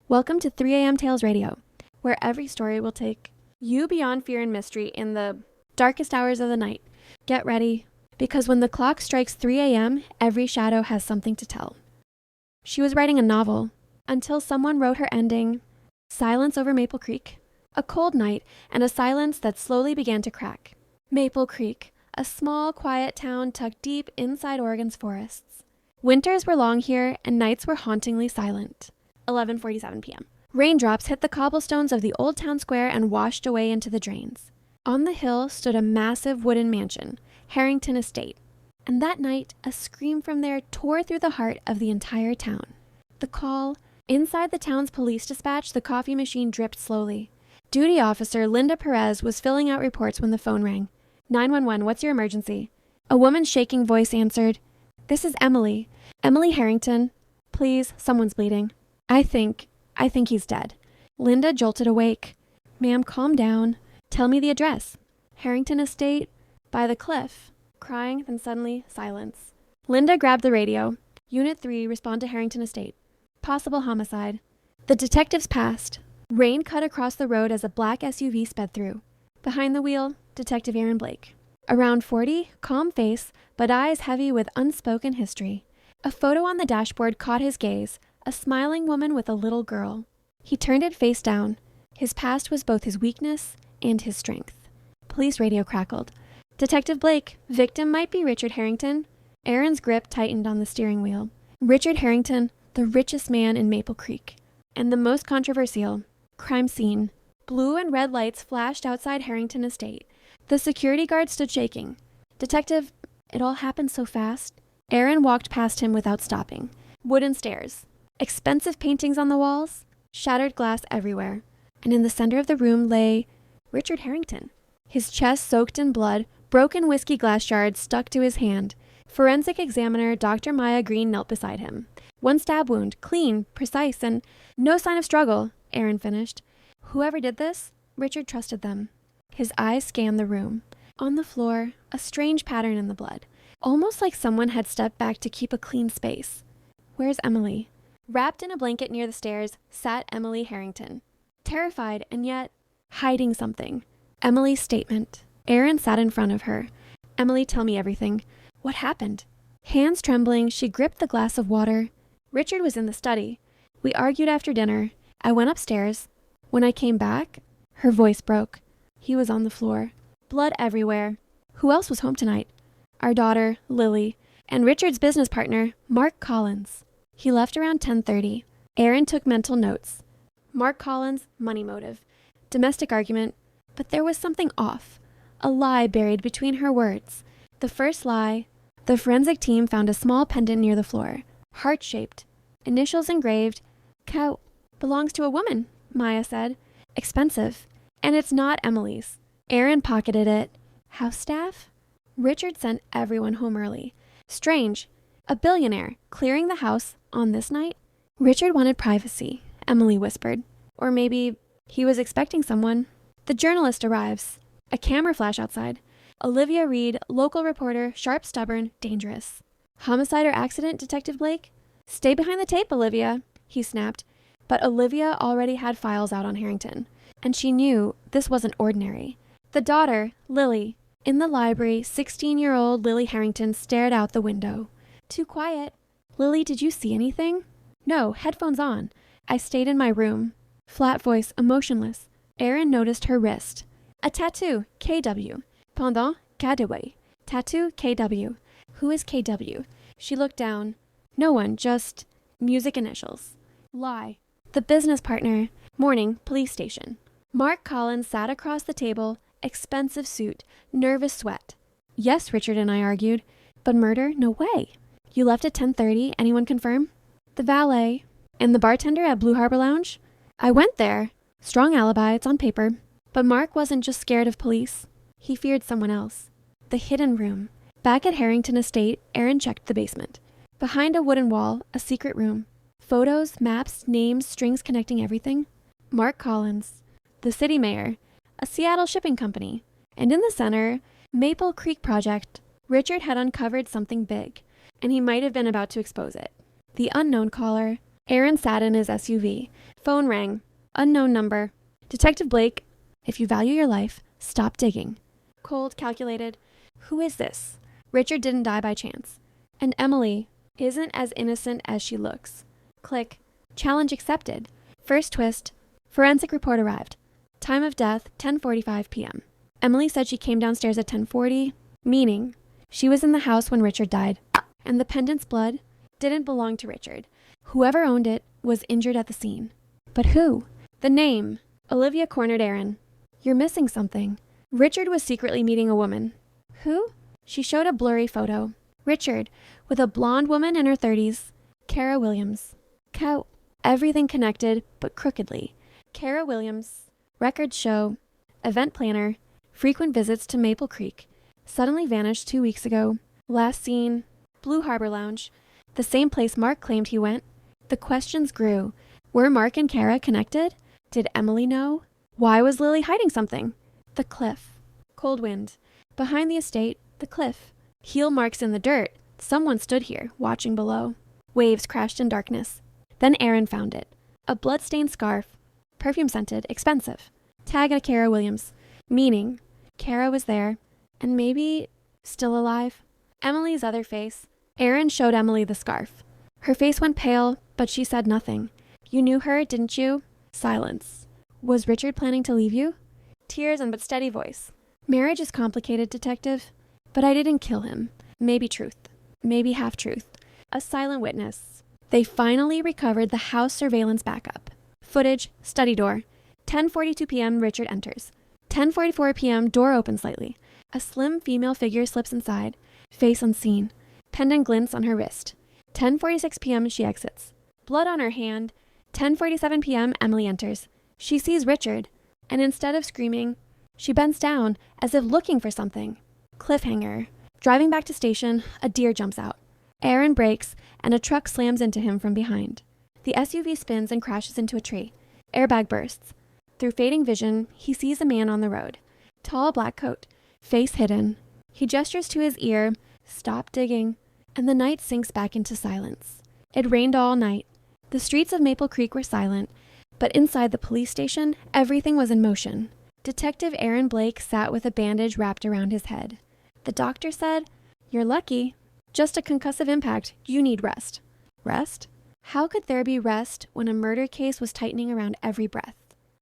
Welcome to 3 a.m. Tales Radio, where every story will take you beyond fear and mystery in the darkest hours of the night. Get ready, because when the clock strikes 3 a.m., every shadow has something to tell. She was writing a novel until someone wrote her ending, Silence over Maple Creek. A cold night and a silence that slowly began to crack. Maple Creek, a small, quiet town tucked deep inside Oregon's forests. Winters were long here and nights were hauntingly silent. 11:47 p.m. Raindrops hit the cobblestones of the old town square and washed away into the drains. On the hill stood a massive wooden mansion, Harrington Estate, and that night a scream from there tore through the heart of the entire town. The call. Inside the town's police dispatch, the coffee machine dripped slowly. Duty officer Linda Perez was filling out reports when the phone rang. 911, what's your emergency? A woman's shaking voice answered, This is Emily. Emily Harrington. Please, someone's bleeding. I think he's dead. Linda jolted awake. Ma'am, calm down. Tell me the address. Harrington Estate, by the cliff. Crying, then suddenly silence. Linda grabbed the radio. Unit 3, respond to Harrington Estate. Possible homicide. The detectives passed. Rain cut across the road as a black SUV sped through. Behind the wheel, Detective Aaron Blake. Around 40, calm face, but eyes heavy with unspoken history. A photo on the dashboard caught his gaze, a smiling woman with a little girl. He turned it face down. His past was both his weakness and his strength. Police radio crackled. Detective Blake, victim might be Richard Harrington. Aaron's grip tightened on the steering wheel. Richard Harrington, the richest man in Maple Creek. And the most controversial. Crime scene. Blue and red lights flashed outside Harrington Estate. The security guard stood shaking. Detective, it all happened so fast. Aaron walked past him without stopping. Wooden stairs. Expensive paintings on the walls. Shattered glass everywhere. And in the center of the room lay Richard Harrington. His chest soaked in blood, broken whiskey glass shards stuck to his hand. Forensic examiner Dr. Maya Green knelt beside him. One stab wound, clean, precise, and no sign of struggle, Aaron finished. Whoever did this, Richard trusted them. His eyes scanned the room. On the floor, a strange pattern in the blood. Almost like someone had stepped back to keep a clean space. Where's Emily? Wrapped in a blanket near the stairs, sat Emily Harrington. Terrified and yet hiding something. Emily's statement. Aaron sat in front of her. Emily, tell me everything. What happened? Hands trembling, she gripped the glass of water. Richard was in the study. We argued after dinner. I went upstairs. When I came back, her voice broke. He was on the floor. Blood everywhere. Who else was home tonight? Our daughter, Lily, and Richard's business partner, Mark Collins. He left around 10:30. Aaron took mental notes. Mark Collins, money motive. Domestic argument. But there was something off. A lie buried between her words. The first lie. The forensic team found a small pendant near the floor. Heart-shaped. Initials engraved. Cow. Belongs to a woman, Maya said. Expensive. And it's not Emily's. Aaron pocketed it. House staff? Richard sent everyone home early. Strange. A billionaire clearing the house on this night? Richard wanted privacy, Emily whispered. Or maybe he was expecting someone. The journalist arrives. A camera flash outside. Olivia Reed, local reporter, sharp, stubborn, dangerous. Homicide or accident, Detective Blake? Stay behind the tape, Olivia, he snapped. But Olivia already had files out on Harrington, and she knew this wasn't ordinary. The daughter, Lily. In the library, 16-year-old Lily Harrington stared out the window. Too quiet. Lily, did you see anything? No, headphones on. I stayed in my room. Flat voice, emotionless. Aaron noticed her wrist. A tattoo, KW. Pendant, KW. Tattoo, KW. Who is KW? She looked down. No one, just music initials. Lie. The business partner. Morning, police station. Mark Collins sat across the table, expensive suit, nervous sweat. Yes, Richard and I argued. But murder? No way. You left at 10:30, anyone confirm? The valet. And the bartender at Blue Harbor Lounge? I went there. Strong alibi, it's on paper. But Mark wasn't just scared of police. He feared someone else. The hidden room. Back at Harrington Estate, Aaron checked the basement. Behind a wooden wall, a secret room. Photos, maps, names, strings connecting everything. Mark Collins. The city mayor. A Seattle shipping company. And in the center, Maple Creek Project. Richard had uncovered something big, and he might have been about to expose it. The unknown caller. Aaron sat in his SUV. Phone rang. Unknown number. Detective Blake, if you value your life, stop digging. Cold, calculated. Who is this? Richard didn't die by chance. And Emily isn't as innocent as she looks. Click. Challenge accepted. First twist. Forensic report arrived. Time of death, 10:45 p.m. Emily said she came downstairs at 10:40, meaning she was in the house when Richard died. And the pendant's blood didn't belong to Richard. Whoever owned it was injured at the scene. But who? The name. Olivia cornered Aaron. You're missing something. Richard was secretly meeting a woman. Who? She showed a blurry photo. Richard, with a blonde woman in her 30s. Kara Williams. Everything connected, but crookedly. Kara Williams. Records show. Event planner. Frequent visits to Maple Creek. Suddenly vanished 2 weeks ago. Last seen. Blue Harbor Lounge. The same place Mark claimed he went. The questions grew. Were Mark and Kara connected? Did Emily know? Why was Lily hiding something? The cliff. Cold wind. Behind the estate, the cliff. Heel marks in the dirt. Someone stood here, watching below. Waves crashed in darkness. Then Aaron found it. A blood-stained scarf. Perfume-scented, expensive. Tag at Kara Williams. Meaning, Kara was there, and maybe still alive. Emily's other face. Aaron showed Emily the scarf. Her face went pale, but she said nothing. You knew her, didn't you? Silence. Was Richard planning to leave you? Tears and but steady voice. Marriage is complicated, detective. But I didn't kill him. Maybe truth. Maybe half-truth. A silent witness. They finally recovered the house surveillance backup. Footage, study door. 10:42 p.m. Richard enters. 10:44 p.m. Door opens slightly. A slim female figure slips inside. Face unseen. Pendant glints on her wrist. 10:46 p.m. She exits. Blood on her hand. 10:47 p.m. Emily enters. She sees Richard, and instead of screaming, she bends down as if looking for something. Cliffhanger. Driving back to station, a deer jumps out. Aaron brakes, and a truck slams into him from behind. The SUV spins and crashes into a tree. Airbag bursts. Through fading vision, he sees a man on the road. Tall black coat, face hidden. He gestures to his ear, stop digging, and the night sinks back into silence. It rained all night. The streets of Maple Creek were silent, but inside the police station, everything was in motion. Detective Aaron Blake sat with a bandage wrapped around his head. The doctor said, "You're lucky. Just a concussive impact. You need rest." Rest? How could there be rest when a murder case was tightening around every breath?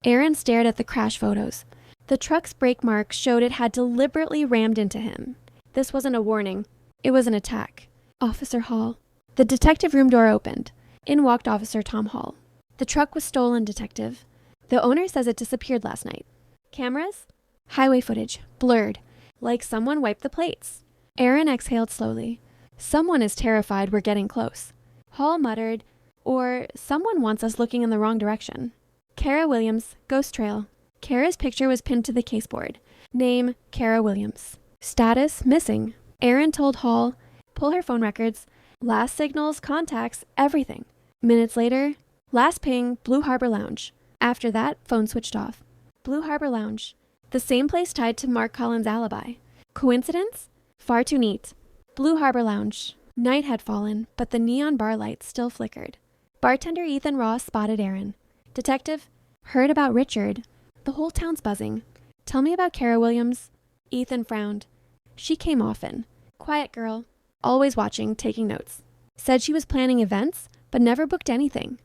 Aaron stared at the crash photos. The truck's brake marks showed it had deliberately rammed into him. This wasn't a warning. It was an attack. Officer Hall. The detective room door opened. In walked Officer Tom Hall. The truck was stolen, detective. The owner says it disappeared last night. Cameras? Highway footage. Blurred. Like someone wiped the plates. Aaron exhaled slowly. Someone is terrified we're getting close. Hall muttered, or someone wants us looking in the wrong direction. Kara Williams, Ghost Trail. Kara's picture was pinned to the caseboard. Name, Kara Williams. Status, missing. Aaron told Hall, pull her phone records. Last signals, contacts, everything. Minutes later, last ping, Blue Harbor Lounge. After that, phone switched off. Blue Harbor Lounge. The same place tied to Mark Collins' alibi. Coincidence? Far too neat. Blue Harbor Lounge. Night had fallen, but the neon bar lights still flickered. Bartender Ethan Ross spotted Aaron. Detective, heard about Richard. The whole town's buzzing. Tell me about Kara Williams. Ethan frowned. She came often. Quiet girl. Always watching, taking notes. Said she was planning events, but never booked anything.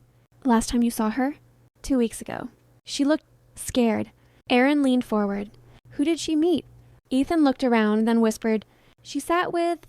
Last time you saw her? 2 weeks ago. She looked scared. Aaron leaned forward. Who did she meet? Ethan looked around, then whispered, she sat with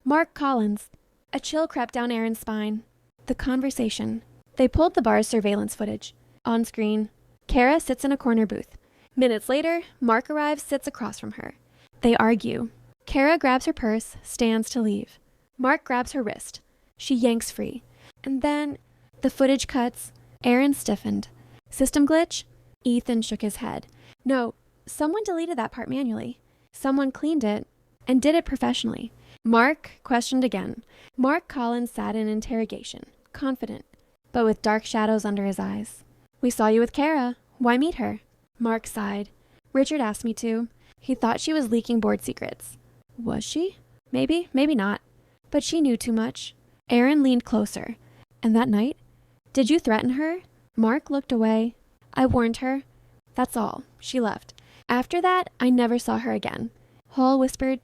Mark Collins. A chill crept down Aaron's spine. The conversation. They pulled the bar's surveillance footage. On screen, Kara sits in a corner booth. Minutes later, Mark arrives, sits across from her. They argue. Kara grabs her purse, stands to leave. Mark grabs her wrist. She yanks free. And then, the footage cuts. Aaron stiffened. System glitch? Ethan shook his head. No, someone deleted that part manually. Someone cleaned it and did it professionally. Mark questioned again. Mark Collins sat in interrogation, confident, but with dark shadows under his eyes. We saw you with Kara. Why meet her? Mark sighed. Richard asked me to. He thought she was leaking board secrets. Was she? Maybe, maybe not. But she knew too much. Aaron leaned closer. And that night, Did you threaten her? Mark looked away. I warned her. That's all. She left. After that, I never saw her again. Hall whispered,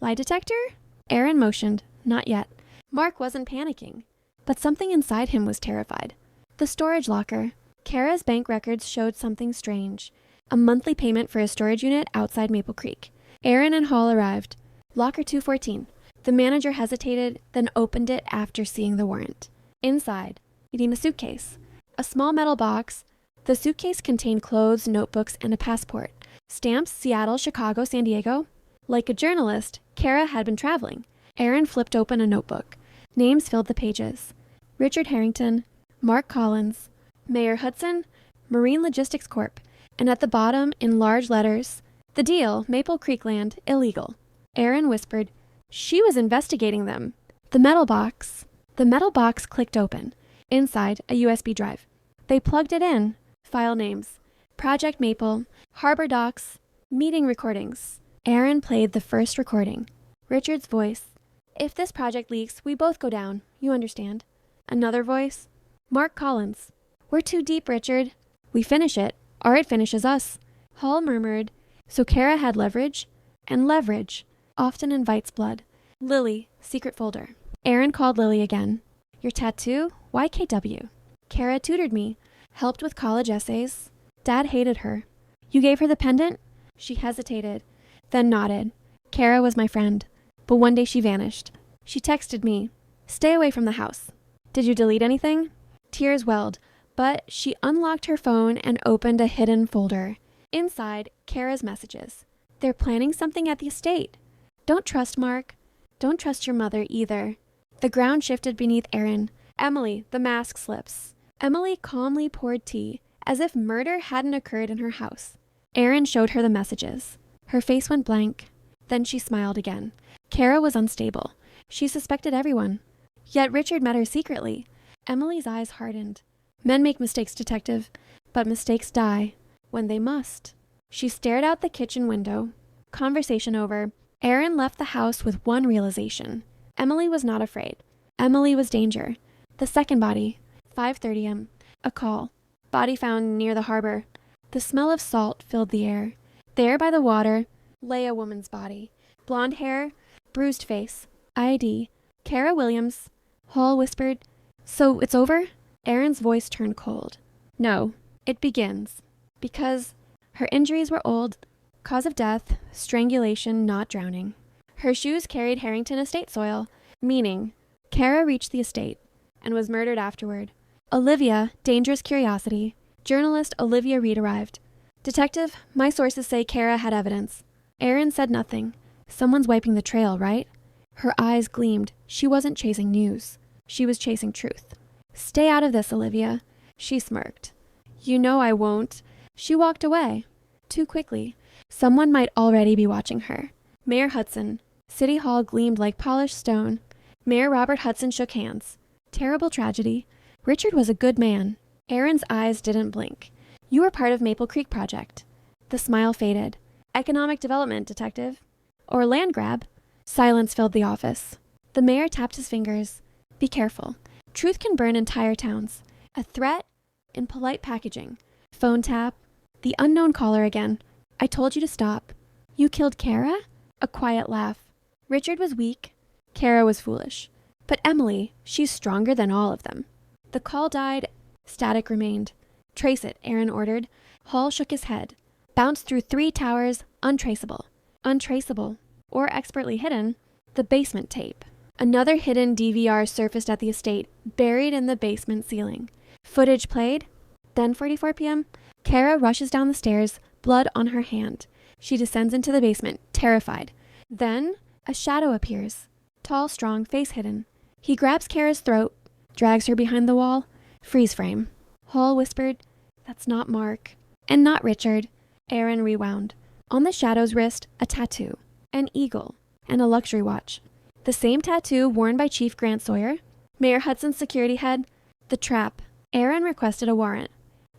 lie detector? Aaron motioned, not yet. Mark wasn't panicking, but something inside him was terrified. The storage locker. Kara's bank records showed something strange. A monthly payment for a storage unit outside Maple Creek. Aaron and Hall arrived. Locker 214. The manager hesitated, then opened it after seeing the warrant. Inside, eating a suitcase. A small metal box. The suitcase contained clothes, notebooks, and a passport. Stamps Seattle, Chicago, San Diego. Like a journalist, Kara had been traveling. Aaron flipped open a notebook. Names filled the pages. Richard Harrington, Mark Collins, Mayor Hudson, Marine Logistics Corp., and at the bottom, in large letters, the deal, Maple Creek land, illegal. Aaron whispered, she was investigating them. The metal box clicked open. Inside, a USB drive. They plugged it in. File names. Project Maple, Harbor Docks, meeting recordings. Aaron played the first recording. Richard's voice. If this project leaks, we both go down. You understand. Another voice. Mark Collins. We're too deep, Richard. We finish it, or it finishes us. Hall murmured. So Kara had leverage? And leverage often invites blood. Lily, secret folder. Aaron called Lily again. Your tattoo? YKW. Kara tutored me. Helped with college essays. Dad hated her. You gave her the pendant? She hesitated, then nodded. Kara was my friend, but one day she vanished. She texted me, stay away from the house. Did you delete anything? Tears welled, but she unlocked her phone and opened a hidden folder. Inside, Kara's messages. They're planning something at the estate. Don't trust Mark. Don't trust your mother either. The ground shifted beneath Aaron. Emily, the mask slips. Emily calmly poured tea, as if murder hadn't occurred in her house. Aaron showed her the messages. Her face went blank. Then she smiled again. Kara was unstable. She suspected everyone. Yet Richard met her secretly. Emily's eyes hardened. Men make mistakes, detective, but mistakes die when they must. She stared out the kitchen window. Conversation over. Aaron left the house with one realization. Emily was not afraid. Emily was danger. The second body. 5:30 a.m. A call. Body found near the harbor. The smell of salt filled the air. There by the water lay a woman's body. Blonde hair, bruised face. ID. Kara Williams. Hall whispered, so it's over? Aaron's voice turned cold. No, it begins. Because her injuries were old. Cause of death, strangulation, not drowning. Her shoes carried Harrington estate soil, meaning Kara reached the estate and was murdered afterward. Olivia, dangerous curiosity. Journalist Olivia Reed arrived. Detective, my sources say Kara had evidence. Aaron said nothing. Someone's wiping the trail, right? Her eyes gleamed. She wasn't chasing news. She was chasing truth. Stay out of this, Olivia. She smirked. You know I won't. She walked away. Too quickly. Someone might already be watching her. Mayor Hudson. City Hall gleamed like polished stone. Mayor Robert Hudson shook hands. Terrible tragedy. Richard was a good man. Aaron's eyes didn't blink. You were part of Maple Creek Project. The smile faded. Economic development, detective. Or land grab. Silence filled the office. The mayor tapped his fingers. Be careful. Truth can burn entire towns. A threat in polite packaging. Phone tap. The unknown caller again. I told you to stop. You killed Kara? A quiet laugh. Richard was weak. Kara was foolish. But Emily, she's stronger than all of them. The call died. Static remained. Trace it, Aaron ordered. Hall shook his head. Bounced through 3 towers, untraceable. Untraceable. Or expertly hidden. The basement tape. Another hidden DVR surfaced at the estate, buried in the basement ceiling. Footage played. Then 4:44 p.m. Kara rushes down the stairs, blood on her hand. She descends into the basement, terrified. Then a shadow appears. Tall, strong, face hidden. He grabs Kara's throat, drags her behind the wall. Freeze frame. Hall whispered, that's not Mark. And not Richard. Aaron rewound. On the shadow's wrist, a tattoo. An eagle. And a luxury watch. The same tattoo worn by Chief Grant Sawyer. Mayor Hudson's security head. The trap. Aaron requested a warrant.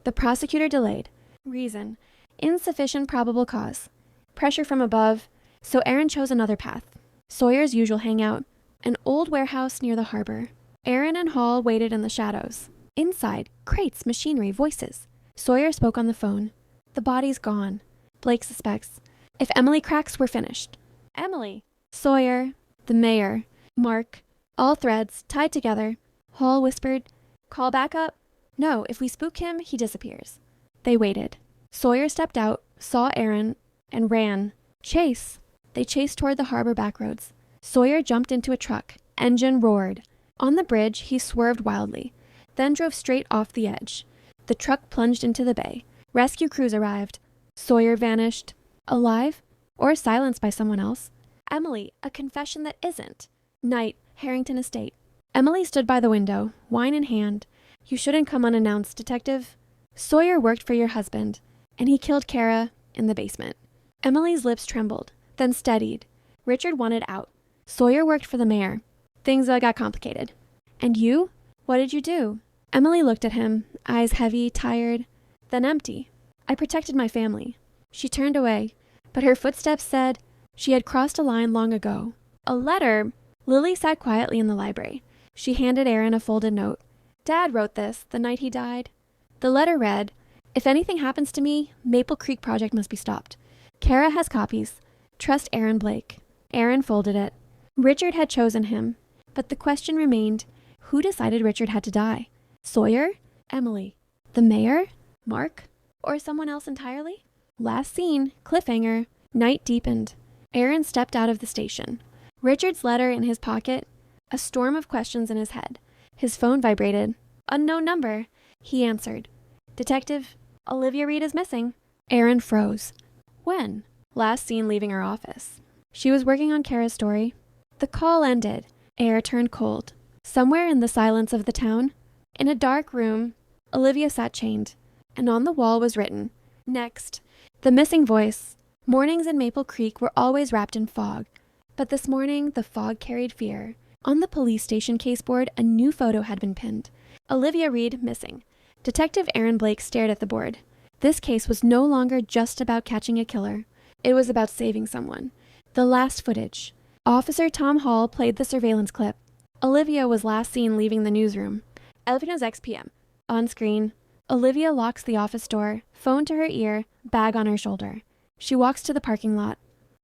The prosecutor delayed. Reason. Insufficient probable cause. Pressure from above. So Aaron chose another path. Sawyer's usual hangout. An old warehouse near the harbor. Aaron and Hall waited in the shadows. Inside, crates, machinery, voices. Sawyer spoke on the phone. The body's gone. Blake suspects. If Emily cracks, we're finished. Emily. Sawyer. The mayor. Mark. All threads, tied together. Hall whispered, "Call back up?" "No, if we spook him, he disappears." They waited. Sawyer stepped out, saw Aaron, and ran. Chase. They chased toward the harbor backroads. Sawyer jumped into a truck. Engine roared. On the bridge, he swerved wildly, then drove straight off the edge. The truck plunged into the bay. Rescue crews arrived. Sawyer vanished. Alive? Or silenced by someone else? Emily, a confession that isn't. Night, Harrington Estate. Emily stood by the window, wine in hand. "You shouldn't come unannounced, Detective. Sawyer worked for your husband, and he killed Kara in the basement." Emily's lips trembled, then steadied. Richard wanted out. Sawyer worked for the mayor. Things got complicated. "And you? What did you do?" Emily looked at him, eyes heavy, tired, then empty. "I protected my family." She turned away, but her footsteps said she had crossed a line long ago. A letter. Lily sat quietly in the library. She handed Aaron a folded note. "Dad wrote this the night he died." The letter read, "If anything happens to me, Maple Creek Project must be stopped. Kara has copies. Trust Aaron Blake." Aaron folded it. Richard had chosen him, but the question remained, who decided Richard had to die? Sawyer? Emily? The mayor? Mark? Or someone else entirely? Last seen, cliffhanger. Night deepened. Aaron stepped out of the station. Richard's letter in his pocket. A storm of questions in his head. His phone vibrated. Unknown number. He answered. "Detective, Olivia Reed is missing." Aaron froze. When? Last seen leaving her office. She was working on Kara's story. The call ended. Air turned cold. Somewhere in the silence of the town, in a dark room, Olivia sat chained, and on the wall was written, "Next." The missing voice. Mornings in Maple Creek were always wrapped in fog, but this morning the fog carried fear. On the police station caseboard, a new photo had been pinned. Olivia Reed missing. Detective Aaron Blake stared at the board. This case was no longer just about catching a killer. It was about saving someone. The last footage. Officer Tom Hall played the surveillance clip. Olivia was last seen leaving the newsroom. 11:06 p.m. On screen, Olivia locks the office door, phone to her ear, bag on her shoulder. She walks to the parking lot.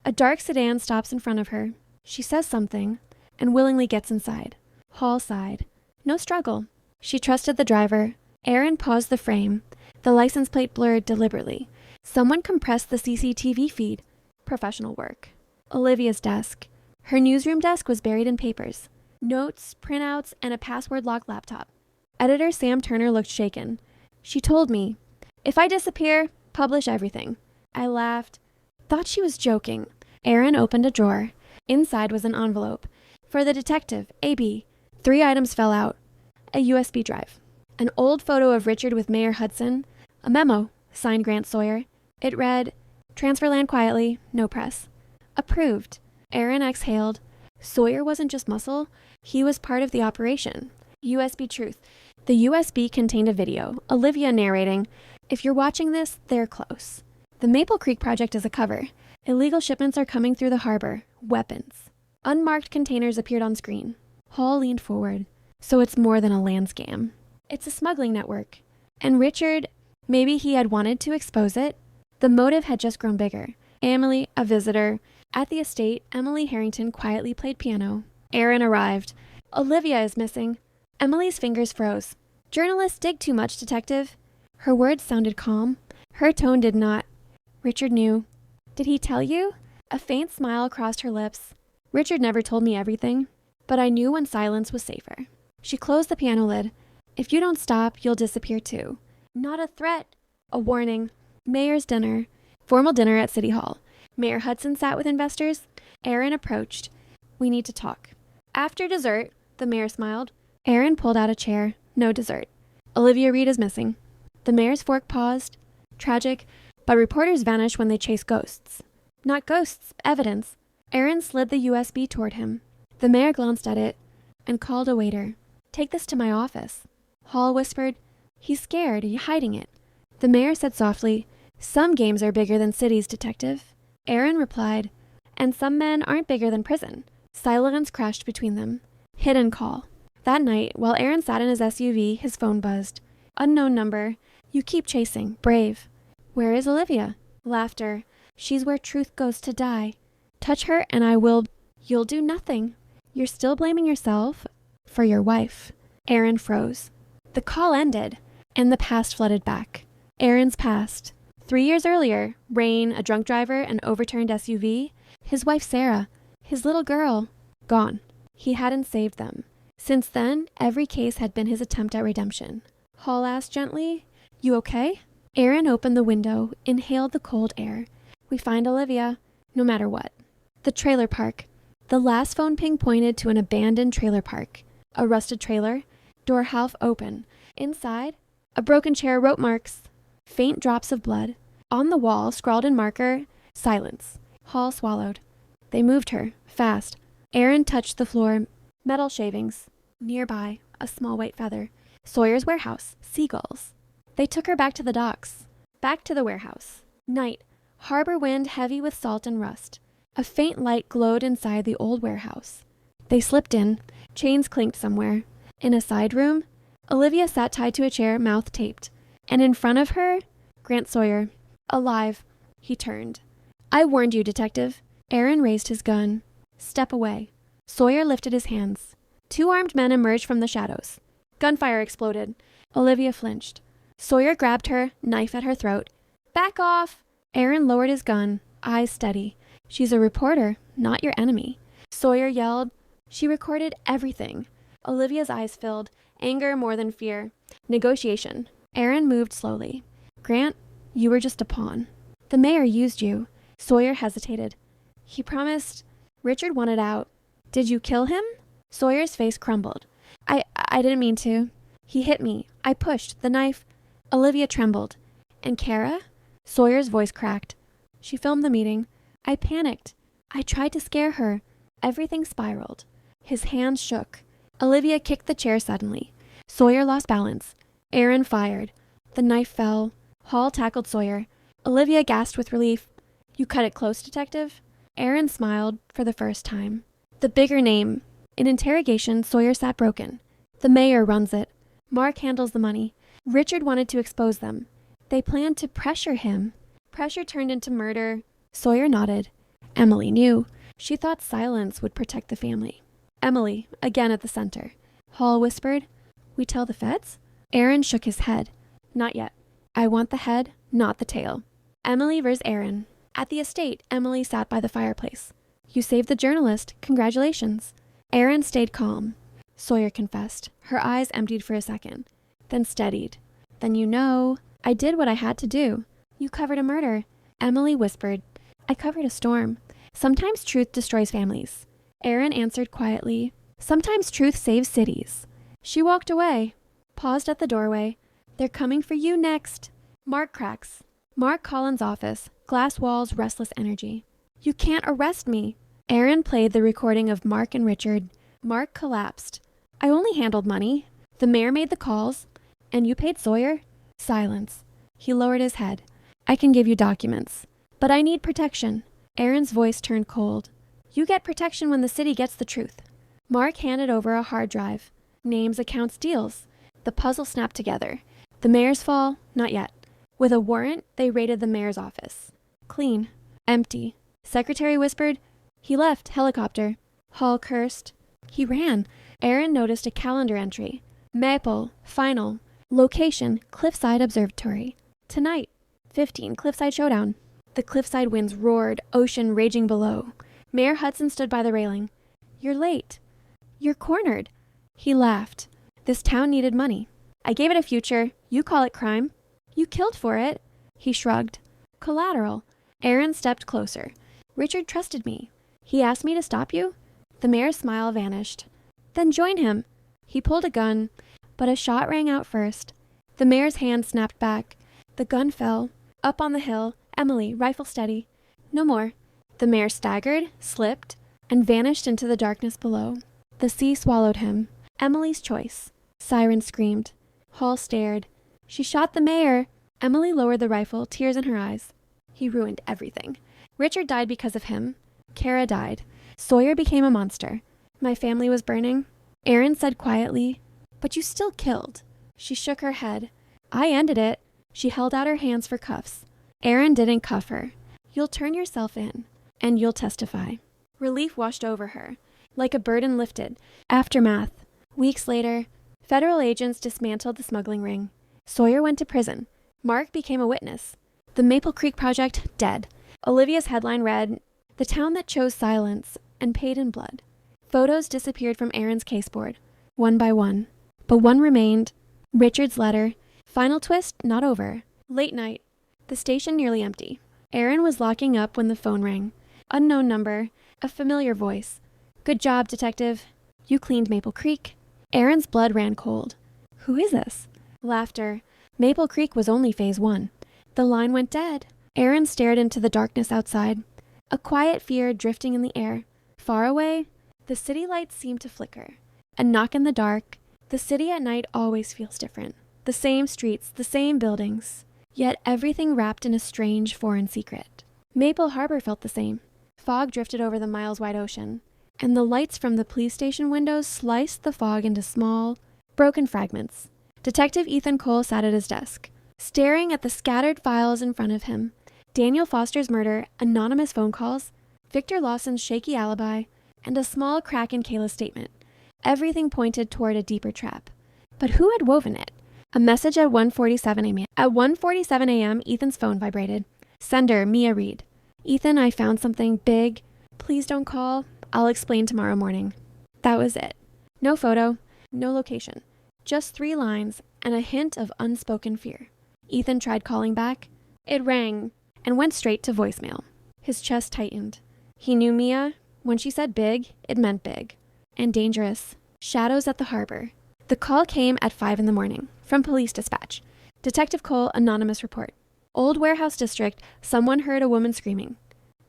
A dark sedan stops in front of her. She says something and willingly gets inside. Hall sighed. No struggle. She trusted the driver. Aaron paused the frame. The license plate blurred deliberately. Someone compressed the CCTV feed. Professional work. Olivia's desk. Her newsroom desk was buried in papers. Notes, printouts, and a password-locked laptop. Editor Sam Turner looked shaken. "She told me, if I disappear, publish everything." I laughed. Thought she was joking. Aaron opened a drawer. Inside was an envelope. For the detective, AB. 3 items fell out. A USB drive. An old photo of Richard with Mayor Hudson. A memo, signed Grant Sawyer. It read, "Transfer land quietly, no press." Approved. Aaron exhaled. Sawyer wasn't just muscle. He was part of the operation. USB truth. The USB contained a video. Olivia narrating, "If you're watching this, they're close. The Maple Creek Project is a cover. Illegal shipments are coming through the harbor. Weapons." Unmarked containers appeared on screen. Hall leaned forward. "So it's more than a land scam. It's a smuggling network." And Richard, maybe he had wanted to expose it. The motive had just grown bigger. Emily, a visitor. At the estate, Emily Harrington quietly played piano. Aaron arrived. "Olivia is missing." Emily's fingers froze. "Journalists dig too much, Detective." Her words sounded calm. Her tone did not. Richard knew. "Did he tell you?" A faint smile crossed her lips. "Richard never told me everything, but I knew when silence was safer." She closed the piano lid. "If you don't stop, you'll disappear too." Not a threat. A warning. Mayor's dinner. Formal dinner at City Hall. Mayor Hudson sat with investors. Aaron approached. "We need to talk." After dessert, the mayor smiled. Aaron pulled out a chair. No dessert. "Olivia Reed is missing." The mayor's fork paused. Tragic, but reporters vanish when they chase ghosts. Not ghosts, evidence. Aaron slid the USB toward him. The mayor glanced at it and called a waiter. "Take this to my office." Hall whispered, "He's scared. Are you hiding it?" The mayor said softly, "Some games are bigger than cities, Detective." Aaron replied, "And some men aren't bigger than prison." Silence crashed between them. Hidden call. That night, while Aaron sat in his SUV, his phone buzzed. Unknown number. You keep chasing. Brave. Where is Olivia? Laughter. She's where truth goes to die. Touch her and I will... You'll do nothing. You're still blaming yourself for your wife. Aaron froze. The call ended, and the past flooded back. Aaron's past. 3 years earlier, rain, a drunk driver, an overturned SUV, his wife Sarah, his little girl, gone. He hadn't saved them. Since then, every case had been his attempt at redemption. Hall asked gently, You okay? Aaron opened the window, inhaled the cold air. We find Olivia, no matter what. The trailer park. The last phone ping pointed to an abandoned trailer park. A rusted trailer, door half open. Inside, a broken chair, rope marks, faint drops of blood. On the wall, scrawled in marker, silence. Hall swallowed. They moved her, fast. Aaron touched the floor, metal shavings. Nearby, a small white feather. Sawyer's warehouse, seagulls. They took her back to the docks. Back to the warehouse. Night, harbor wind heavy with salt and rust. A faint light glowed inside the old warehouse. They slipped in. Chains clinked somewhere. In a side room, Olivia sat tied to a chair, mouth taped. And in front of her, Grant Sawyer. Alive. He turned. I warned you, detective. Aaron raised his gun. Step away. Sawyer lifted his hands. 2 armed men emerged from the shadows. Gunfire exploded. Olivia flinched. Sawyer grabbed her, knife at her throat. Back off! Aaron lowered his gun, eyes steady. She's a reporter, not your enemy. Sawyer yelled. She recorded everything. Olivia's eyes filled, anger more than fear. Negotiation. Aaron moved slowly. Grant, you were just a pawn. The mayor used you. Sawyer hesitated. He promised. Richard wanted out. Did you kill him? Sawyer's face crumbled. I didn't mean to. He hit me. I pushed. The knife. Olivia trembled. And Kara? Sawyer's voice cracked. She filmed the meeting. I panicked. I tried to scare her. Everything spiraled. His hands shook. Olivia kicked the chair suddenly. Sawyer lost balance. Aaron fired. The knife fell. Hall tackled Sawyer. Olivia gasped with relief. You cut it close, detective? Aaron smiled for the first time. The bigger name. In interrogation, Sawyer sat broken. The mayor runs it. Mark handles the money. Richard wanted to expose them. They planned to pressure him. Pressure turned into murder. Sawyer nodded. Emily knew. She thought silence would protect the family. Emily, again at the center. Hall whispered, We tell the feds? Aaron shook his head. Not yet. I want the head, not the tail. Emily versus Aaron. At the estate, Emily sat by the fireplace. You saved the journalist. Congratulations. Aaron stayed calm. Sawyer confessed. Her eyes emptied for a second, then steadied. Then you know, I did what I had to do. You covered a murder. Emily whispered, I covered a storm. Sometimes truth destroys families. Aaron answered quietly, Sometimes truth saves cities. She walked away, paused at the doorway. They're coming for you next. Mark cracks. Mark Collins' office, glass walls, restless energy. You can't arrest me. Aaron played the recording of Mark and Richard. Mark collapsed. I only handled money. The mayor made the calls. And you paid Sawyer? Silence. He lowered his head. I can give you documents. But I need protection. Aaron's voice turned cold. You get protection when the city gets the truth. Mark handed over a hard drive. Names, accounts, deals. The puzzle snapped together. The mayor's fall? Not yet. With a warrant, they raided the mayor's office. Clean. Empty. Secretary whispered, He left, helicopter. Hall cursed. He ran. Aaron noticed a calendar entry. Maple. Final. Location, Cliffside Observatory. Tonight. 15, Cliffside Showdown. The cliffside winds roared, ocean raging below. Mayor Hudson stood by the railing. You're late. You're cornered. He laughed. This town needed money. I gave it a future. You call it crime. You killed for it. He shrugged. Collateral. Aaron stepped closer. Richard trusted me. He asked me to stop you? The mayor's smile vanished. Then join him. He pulled a gun, but a shot rang out first. The mayor's hand snapped back. The gun fell. Up on the hill, Emily, rifle steady. No more. The mayor staggered, slipped, and vanished into the darkness below. The sea swallowed him. Emily's choice. Siren screamed. Hall stared. She shot the mayor. Emily lowered the rifle, tears in her eyes. He ruined everything. Richard died because of him. Kara died. Sawyer became a monster. My family was burning. Aaron said quietly, "But you still killed." She shook her head. "I ended it." She held out her hands for cuffs. Aaron didn't cuff her. "You'll turn yourself in, and you'll testify." Relief washed over her, like a burden lifted. Aftermath. Weeks later, federal agents dismantled the smuggling ring. Sawyer went to prison. Mark became a witness. The Maple Creek Project dead. Olivia's headline read, "The town that chose silence and paid in blood." Photos disappeared from Aaron's caseboard, one by one. But one remained. Richard's letter. Final twist, not over. Late night. The station nearly empty. Aaron was locking up when the phone rang. Unknown number. A familiar voice. "Good job, detective. You cleaned Maple Creek." Aaron's blood ran cold. "Who is this?" Laughter. Maple Creek was only phase 1. The line went dead. Aaron stared into the darkness outside. A quiet fear drifting in the air. Far away, the city lights seemed to flicker. A knock in the dark. The city at night always feels different. The same streets, the same buildings. Yet everything wrapped in a strange foreign secret. Maple Harbor felt the same. Fog drifted over the miles-wide ocean, and the lights from the police station windows sliced the fog into small, broken fragments. Detective Ethan Cole sat at his desk, staring at the scattered files in front of him. Daniel Foster's murder, anonymous phone calls, Victor Lawson's shaky alibi, and a small crack in Kayla's statement. Everything pointed toward a deeper trap. But who had woven it? A message at 1:47 a.m. At 1:47 a.m., Ethan's phone vibrated. Sender, Mia Reed. "Ethan, I found something big. Please don't call. I'll explain tomorrow morning." That was it. No photo, no location. Just 3 lines and a hint of unspoken fear. Ethan tried calling back. It rang and went straight to voicemail. His chest tightened. He knew Mia. When she said big, it meant big. And dangerous. Shadows at the harbor. The call came at 5 in the morning from police dispatch. Detective Cole, anonymous report. Old Warehouse District, someone heard a woman screaming.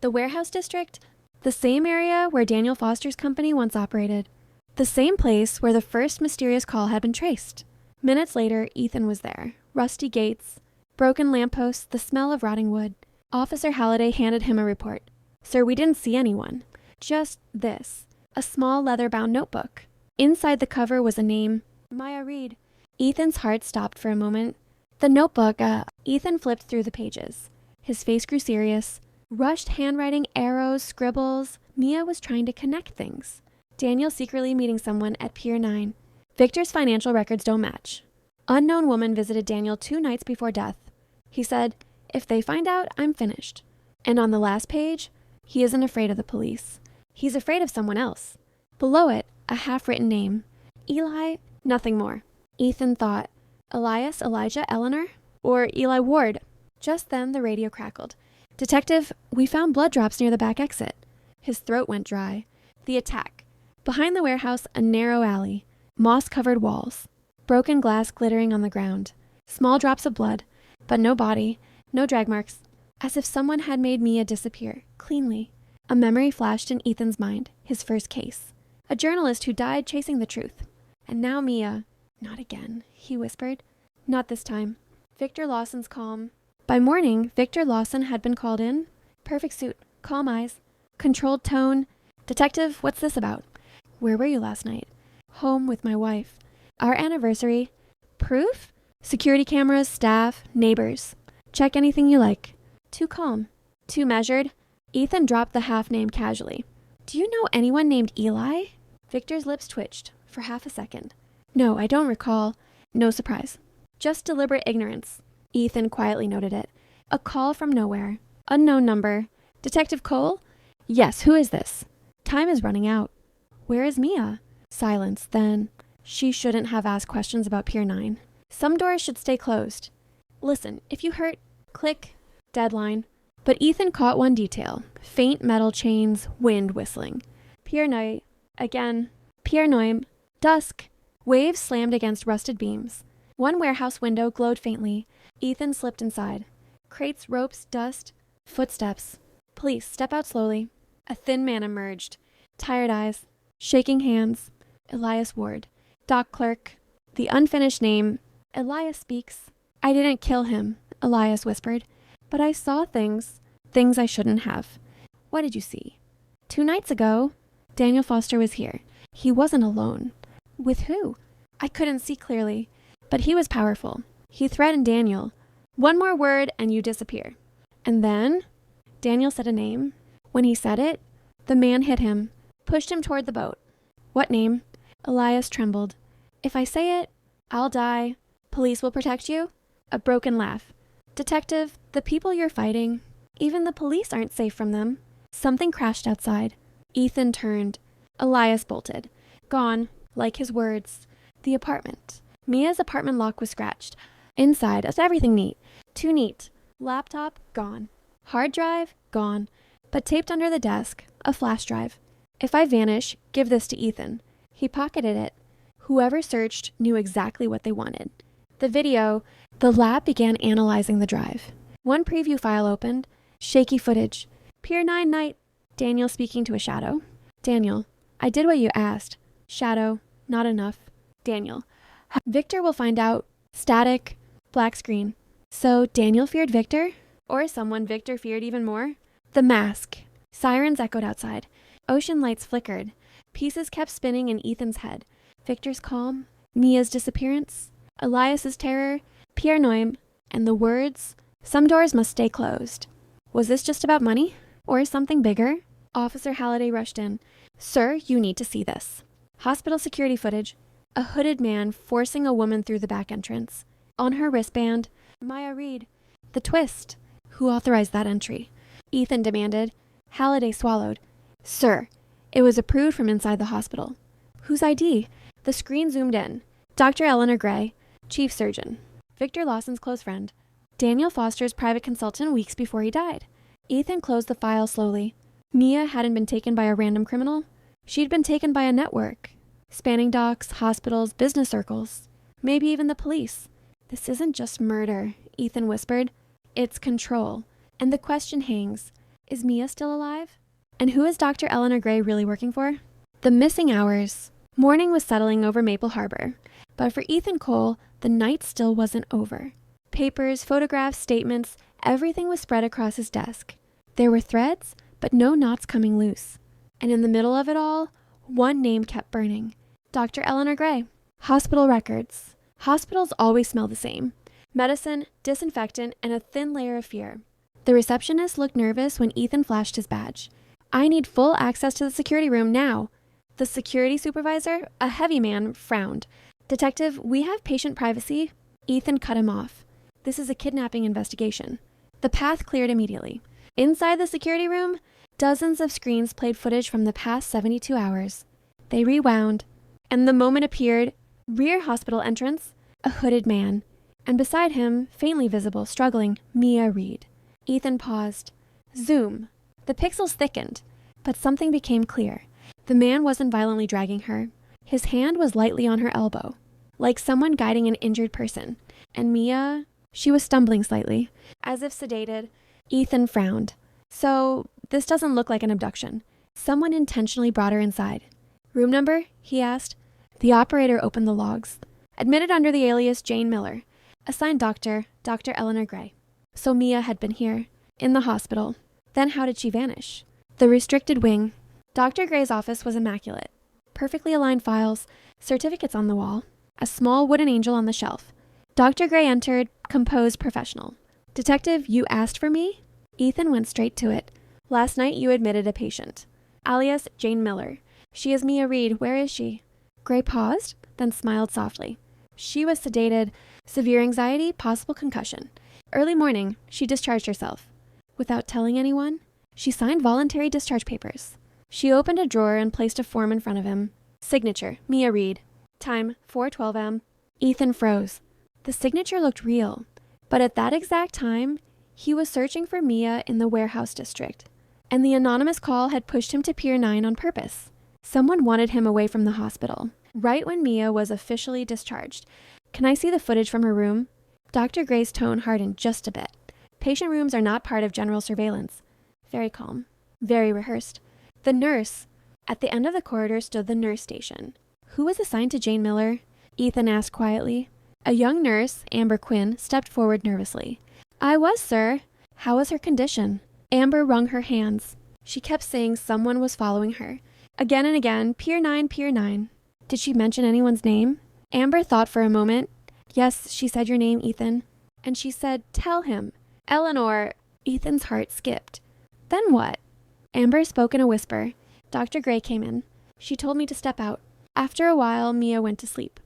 The Warehouse District? The same area where Daniel Foster's company once operated. The same place where the first mysterious call had been traced. Minutes later, Ethan was there. Rusty gates, broken lampposts, the smell of rotting wood. Officer Halliday handed him a report. "Sir, we didn't see anyone. Just this. A small leather-bound notebook. Inside the cover was a name, Mia Reed." Ethan's heart stopped for a moment. The notebook, Ethan flipped through the pages. His face grew serious. Rushed handwriting, arrows, scribbles. Mia was trying to connect things. Daniel secretly meeting someone at Pier 9. Victor's financial records don't match. Unknown woman visited Daniel 2 nights before death. He said, "If they find out, I'm finished." And on the last page, he isn't afraid of the police. He's afraid of someone else. Below it, a half-written name. Eli, nothing more. Ethan thought, Elias, Elijah, Eleanor? Or Eli Ward? Just then, the radio crackled. "Detective, we found blood drops near the back exit." His throat went dry. The attack. Behind the warehouse, a narrow alley. Moss-covered walls. Broken glass glittering on the ground. Small drops of blood. But no body. No drag marks. As if someone had made Mia disappear. Cleanly. A memory flashed in Ethan's mind. His first case. A journalist who died chasing the truth. And now Mia. "Not again," he whispered. "Not this time." Victor Lawson's calm. By morning, Victor Lawson had been called in. Perfect suit. Calm eyes. Controlled tone. "Detective, what's this about?" "Where were you last night?" "Home with my wife." "Our anniversary." "Proof?" "Security cameras, staff, neighbors." "Check anything you like." Too calm. Too measured. Ethan dropped the half-name casually. "Do you know anyone named Eli?" Victor's lips twitched for half a second. "No, I don't recall." No surprise. Just deliberate ignorance. Ethan quietly noted it. A call from nowhere. Unknown number. "Detective Cole?" "Yes, who is this?" "Time is running out." "Where is Mia?" Silence. Then, she shouldn't have asked questions about Pier 9. Some doors should stay closed. "Listen, if you hurt..." Click. Deadline. But Ethan caught one detail. Faint metal chains, wind whistling. Pier 9. Again. Pier 9. Dusk. Waves slammed against rusted beams. One warehouse window glowed faintly. Ethan slipped inside. Crates, ropes, dust. Footsteps. Police, step out slowly. A thin man emerged. Tired eyes. Shaking hands. Elias Ward. Dock clerk. The unfinished name. "Elias speaks." "I didn't kill him," Elias whispered. "But I saw things. Things I shouldn't have." "What did you see?" 2 nights ago, Daniel Foster was here. He wasn't alone. With who? I couldn't see clearly, but he was powerful. He threatened Daniel. One more word and you disappear. And then Daniel said a name. When he said it, the man hit him, pushed him toward the boat. What name? Elias trembled. If I say it, I'll die. Police will protect you? A broken laugh. Detective, the people you're fighting, even the police aren't safe from them. Something crashed outside. Ethan turned. Elias bolted. Gone, like his words. The apartment. Mia's apartment lock was scratched. Inside, was everything neat. Too neat. Laptop, gone. Hard drive, gone. But taped under the desk, a flash drive. If I vanish, give this to Ethan. He pocketed it. Whoever searched knew exactly what they wanted. The video, the lab began analyzing the drive. One preview file opened. Shaky footage. Pier 9 night. Daniel speaking to a shadow. Daniel, I did what you asked. Shadow, not enough. Daniel, Victor will find out. Static, black screen. So Daniel feared Victor? Or someone Victor feared even more? The mask. Sirens echoed outside. Ocean lights flickered. Pieces kept spinning in Ethan's head. Victor's calm, Mia's disappearance, Elias's terror, Pierre Noim, and the words, some doors must stay closed. Was this just about money? Or something bigger? Officer Halliday rushed in. Sir, you need to see this. Hospital security footage. A hooded man forcing a woman through the back entrance. On her wristband, Maya Reed. The twist. Who authorized that entry? Ethan demanded. Halliday swallowed. Sir, it was approved from inside the hospital. Whose ID? The screen zoomed in. Dr. Eleanor Gray, chief surgeon. Victor Lawson's close friend. Daniel Foster's private consultant weeks before he died. Ethan closed the file slowly. Mia hadn't been taken by a random criminal. She'd been taken by a network. Spanning docs, hospitals, business circles. Maybe even the police. This isn't just murder, Ethan whispered. It's control. And the question hangs, is Mia still alive? And who is Dr. Eleanor Gray really working for? The missing hours. Morning was settling over Maple Harbor. But for Ethan Cole, the night still wasn't over. Papers, photographs, statements, everything was spread across his desk. There were threads, but no knots coming loose. And in the middle of it all, one name kept burning. Dr. Eleanor Gray. Hospital records. Hospitals always smell the same. Medicine, disinfectant, and a thin layer of fear. The receptionist looked nervous when Ethan flashed his badge. I need full access to the security room now. The security supervisor, a heavy man, frowned. Detective, we have patient privacy. Ethan cut him off. This is a kidnapping investigation. The path cleared immediately. Inside the security room, dozens of screens played footage from the past 72 hours. They rewound, and the moment appeared, rear hospital entrance, a hooded man, and beside him, faintly visible, struggling, Mia Reed. Ethan paused. Zoom. The pixels thickened, but something became clear. The man wasn't violently dragging her. His hand was lightly on her elbow, like someone guiding an injured person. And Mia, she was stumbling slightly, as if sedated. Ethan frowned. So, this doesn't look like an abduction. Someone intentionally brought her inside. Room number? He asked. The operator opened the logs. Admitted under the alias Jane Miller. Assigned doctor, Dr. Eleanor Gray. So Mia had been here, in the hospital. Then how did she vanish? The restricted wing. Dr. Gray's office was immaculate. Perfectly aligned files, certificates on the wall, a small wooden angel on the shelf. Dr. Gray entered, composed, professional. Detective, you asked for me? Ethan went straight to it. Last night you admitted a patient. Alias Jane Miller. She is Mia Reed. Where is she? Gray paused, then smiled softly. She was sedated, severe anxiety, possible concussion. Early morning, she discharged herself. Without telling anyone, she signed voluntary discharge papers. She opened a drawer and placed a form in front of him. Signature, Mia Reed. Time, 4:12 am. Ethan froze. The signature looked real, but at that exact time, he was searching for Mia in the warehouse district, and the anonymous call had pushed him to Pier 9 on purpose. Someone wanted him away from the hospital, right when Mia was officially discharged. Can I see the footage from her room? Dr. Gray's tone hardened just a bit. Patient rooms are not part of general surveillance. Very calm, very rehearsed. The nurse. At the end of the corridor stood the nurse station. Who was assigned to Jane Miller? Ethan asked quietly. A young nurse, Amber Quinn, stepped forward nervously. I was, sir. How was her condition? Amber wrung her hands. She kept saying someone was following her. Again and again, Pier 9, Pier 9. Did she mention anyone's name? Amber thought for a moment. Yes, she said your name, Ethan. And she said, tell him. Eleanor. Ethan's heart skipped. Then what? Amber spoke in a whisper. Dr. Gray came in. She told me to step out. After a while, Mia went to sleep.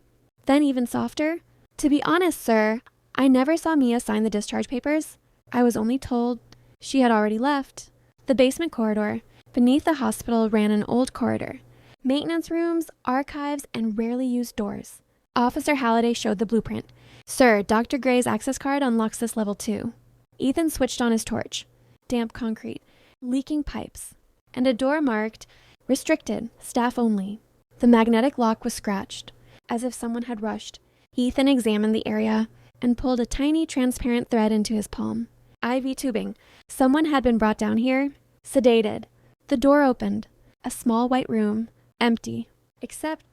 Then even softer, to be honest, sir, I never saw Mia sign the discharge papers. I was only told she had already left. The basement corridor beneath the hospital ran an old corridor. Maintenance rooms, archives, and rarely used doors. Officer Halliday showed the blueprint. Sir, Dr. Gray's access card unlocks this level 2. Ethan switched on his torch. Damp concrete, leaking pipes, and a door marked, restricted, staff only. The magnetic lock was scratched, as if someone had rushed. Ethan examined the area and pulled a tiny transparent thread into his palm. IV tubing. Someone had been brought down here, sedated. The door opened. A small white room, empty, except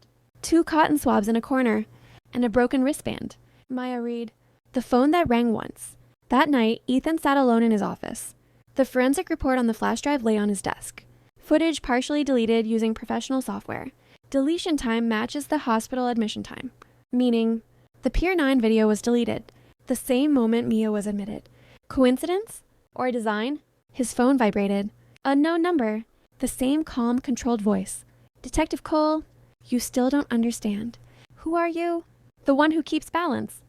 2 cotton swabs in a corner and a broken wristband. Maya read, the phone that rang once. That night, Ethan sat alone in his office. The forensic report on the flash drive lay on his desk. Footage partially deleted using professional software. Deletion time matches the hospital admission time, meaning the Pier 9 video was deleted the same moment Mia was admitted. Coincidence? Or design? His phone vibrated. Unknown number. The same calm, controlled voice. Detective Cole, you still don't understand. Who are you? The one who keeps balance.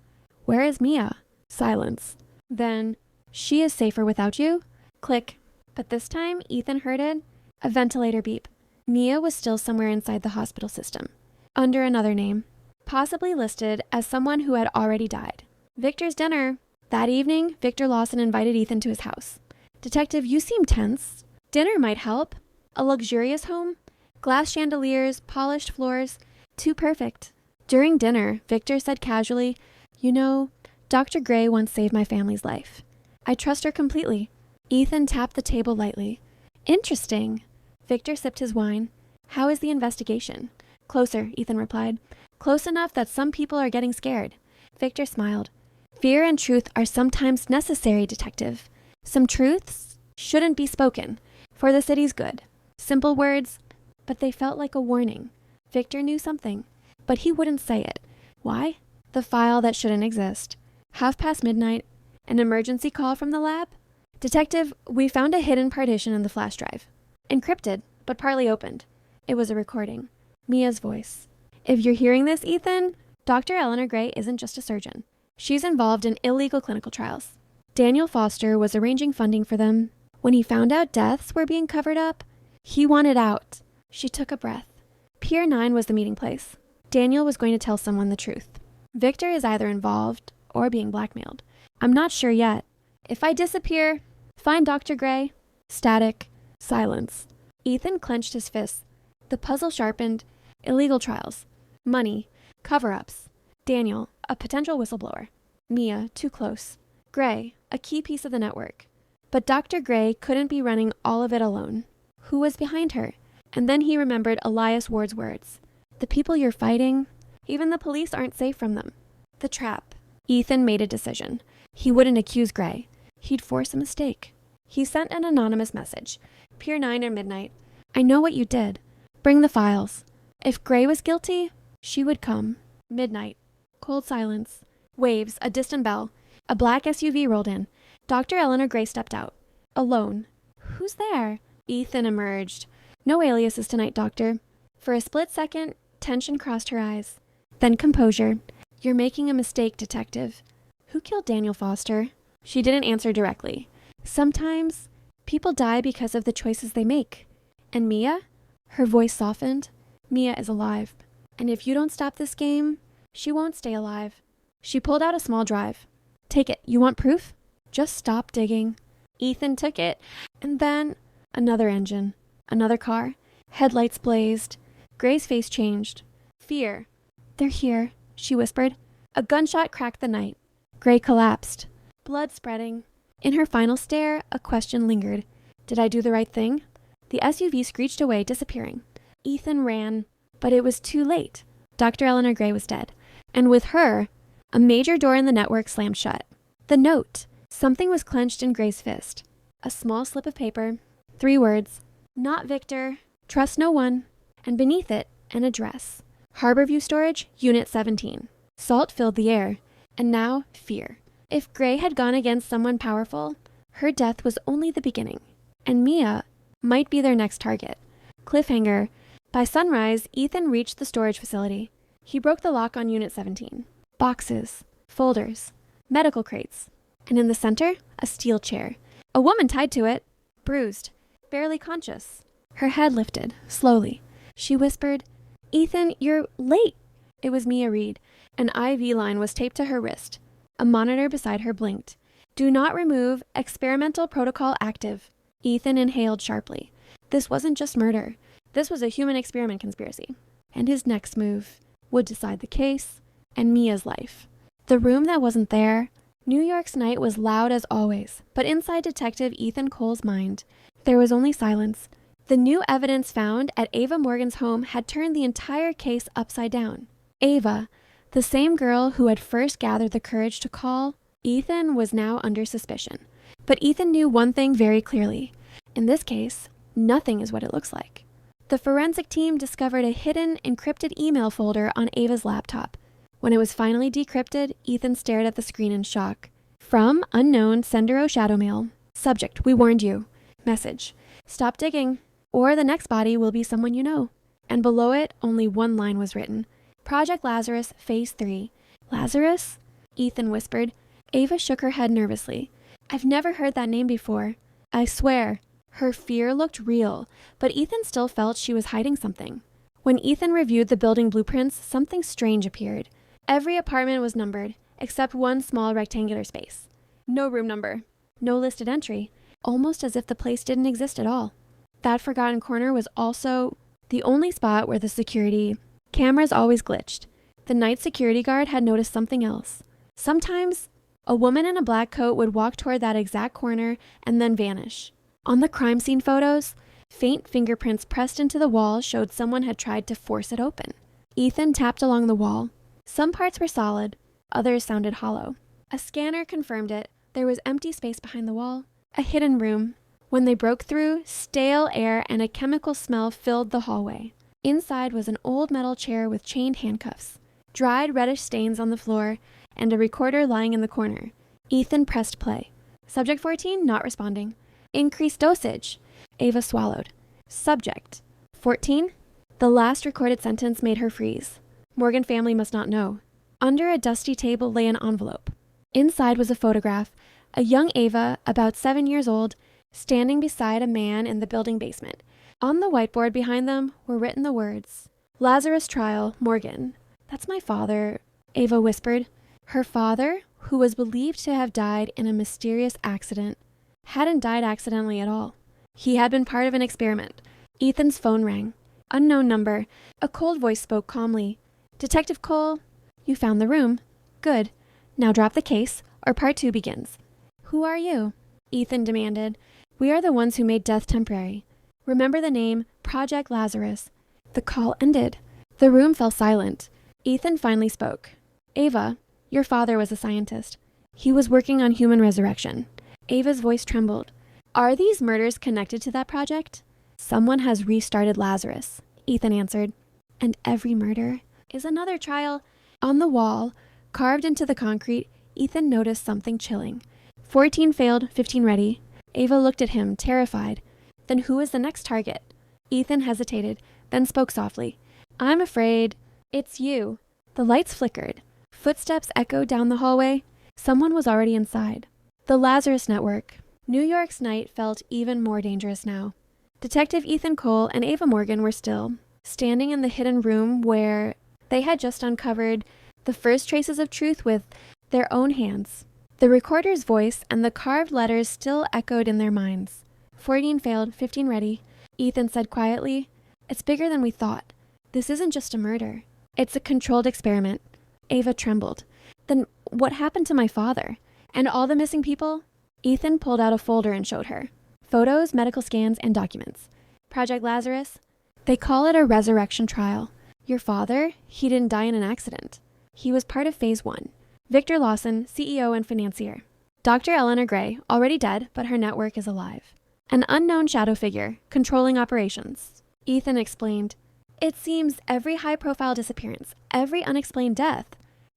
Where is Mia? Silence. Then, she is safer without you? Click. But this time, Ethan heard it. A ventilator beep. Mia was still somewhere inside the hospital system. Under another name. Possibly listed as someone who had already died. Victor's dinner. That evening, Victor Lawson invited Ethan to his house. Detective, you seem tense. Dinner might help. A luxurious home? Glass chandeliers, polished floors. Too perfect. During dinner, Victor said casually, you know, Dr. Gray once saved my family's life. I trust her completely. Ethan tapped the table lightly. Interesting. Victor sipped his wine. How is the investigation? Closer, Ethan replied. Close enough that some people are getting scared. Victor smiled. Fear and truth are sometimes necessary, detective. Some truths shouldn't be spoken, for the city's good. Simple words, but they felt like a warning. Victor knew something, but he wouldn't say it. Why? The file that shouldn't exist. midnight, an emergency call from the lab? Detective, we found a hidden partition in the flash drive. Encrypted, but partly opened. It was a recording. Mia's voice. If you're hearing this, Ethan, Dr. Eleanor Gray isn't just a surgeon. She's involved in illegal clinical trials. Daniel Foster was arranging funding for them. When he found out deaths were being covered up, he wanted out. She took a breath. Pier 9 was the meeting place. Daniel was going to tell someone the truth. Victor is either involved or being blackmailed. I'm not sure yet. If I disappear, find Dr. Gray. Static. Silence. Ethan clenched his fists. The puzzle sharpened. Illegal trials. Money. Cover-ups. Daniel, a potential whistleblower. Mia, too close. Gray, a key piece of the network. But Dr. Gray couldn't be running all of it alone. Who was behind her? And then he remembered Elias Ward's words. The people you're fighting, even the police aren't safe from them. The trap. Ethan made a decision. He wouldn't accuse Gray. He'd force a mistake. He sent an anonymous message. Pier 9 at midnight. I know what you did. Bring the files. If Gray was guilty, she would come. Midnight. Cold silence. Waves, a distant bell. A black SUV rolled in. Dr. Eleanor Gray stepped out. Alone. Who's there? Ethan emerged. No aliases tonight, doctor. For a split second, tension crossed her eyes. Then composure. You're making a mistake, detective. Who killed Daniel Foster? She didn't answer directly. Sometimes, people die because of the choices they make. And Mia? Her voice softened. Mia is alive. And if you don't stop this game, she won't stay alive. She pulled out a small drive. Take it. You want proof? Just stop digging. Ethan took it. And then, another engine. Another car. Headlights blazed. Gray's face changed. Fear. They're here, she whispered. A gunshot cracked the night. Gray collapsed. Blood spreading. In her final stare, a question lingered. Did I do the right thing? The SUV screeched away, disappearing. Ethan ran, but it was too late. Dr. Eleanor Gray was dead. And with her, a major door in the network slammed shut. The note. Something was clenched in Gray's fist. A small slip of paper. 3 words. Not Victor. Trust no one. And beneath it, an address. Harborview Storage, Unit 17. Salt filled the air, and now fear. If Gray had gone against someone powerful, her death was only the beginning, and Mia might be their next target. Cliffhanger. By sunrise, Ethan reached the storage facility. He broke the lock on Unit 17. Boxes, folders, medical crates, and in the center, a steel chair. A woman tied to it, bruised, barely conscious. Her head lifted, slowly. She whispered, "Ethan, you're late." It was Mia Reed. An IV line was taped to her wrist. A monitor beside her blinked. "Do not remove. Experimental protocol active." Ethan inhaled sharply. This wasn't just murder. This was a human experiment conspiracy. And his next move would decide the case and Mia's life. The room that wasn't there. New York's night was loud as always, but inside Detective Ethan Cole's mind, there was only silence. The new evidence found at Ava Morgan's home had turned the entire case upside down. Ava, the same girl who had first gathered the courage to call, Ethan was now under suspicion. But Ethan knew one thing very clearly. In this case, nothing is what it looks like. The forensic team discovered a hidden, encrypted email folder on Ava's laptop. When it was finally decrypted, Ethan stared at the screen in shock. From unknown Sendero Shadow Mail. Subject, we warned you. Message, stop digging, or the next body will be someone you know. And below it, only one line was written. Project Lazarus, Phase 3. Lazarus? Ethan whispered. Ava shook her head nervously. I've never heard that name before. I swear. Her fear looked real, but Ethan still felt she was hiding something. When Ethan reviewed the building blueprints, something strange appeared. Every apartment was numbered, except one small rectangular space. No room number. No listed entry. Almost as if the place didn't exist at all. That forgotten corner was also the only spot where the security cameras always glitched. The night security guard had noticed something else. Sometimes, a woman in a black coat would walk toward that exact corner and then vanish. On the crime scene photos, faint fingerprints pressed into the wall showed someone had tried to force it open. Ethan tapped along the wall. Some parts were solid, others sounded hollow. A scanner confirmed it. There was empty space behind the wall, a hidden room. When they broke through, stale air and a chemical smell filled the hallway. Inside was an old metal chair with chained handcuffs, dried reddish stains on the floor, and a recorder lying in the corner. Ethan pressed play. Subject 14 not responding. Increased dosage. Ava swallowed. Subject 14. The last recorded sentence made her freeze. Morgan family must not know. Under a dusty table lay an envelope. Inside was a photograph. A young Ava, about 7 years old, standing beside a man in the building basement. On the whiteboard behind them were written the words, Lazarus Trial, Morgan. That's my father, Ava whispered. Her father, who was believed to have died in a mysterious accident, hadn't died accidentally at all. He had been part of an experiment. Ethan's phone rang. Unknown number. A cold voice spoke calmly. Detective Cole, you found the room. Good. Now drop the case, or part 2 begins. Who are you? Ethan demanded. We are the ones who made death temporary. Remember the name, Project Lazarus. The call ended. The room fell silent. Ethan finally spoke. Ava, your father was a scientist. He was working on human resurrection. Ava's voice trembled. Are these murders connected to that project? Someone has restarted Lazarus, Ethan answered. And every murder is another trial. On the wall, carved into the concrete, Ethan noticed something chilling. 14 failed, 15 ready. Ava looked at him, terrified. Then who is the next target? Ethan hesitated, then spoke softly. I'm afraid it's you. The lights flickered. Footsteps echoed down the hallway. Someone was already inside. The Lazarus Network. New York's night felt even more dangerous now. Detective Ethan Cole and Ava Morgan were still, standing in the hidden room where they had just uncovered the first traces of truth with their own hands. The recorder's voice and the carved letters still echoed in their minds. 14 failed, 15 ready. Ethan said quietly, It's bigger than we thought. This isn't just a murder. It's a controlled experiment. Ava trembled. Then what happened to my father? And all the missing people? Ethan pulled out a folder and showed her. Photos, medical scans, and documents. Project Lazarus? They call it a resurrection trial. Your father? He didn't die in an accident. He was part of Phase 1. Victor Lawson, CEO and financier. Dr. Eleanor Gray, already dead, but her network is alive. An unknown shadow figure, controlling operations. Ethan explained. It seems every high-profile disappearance, every unexplained death,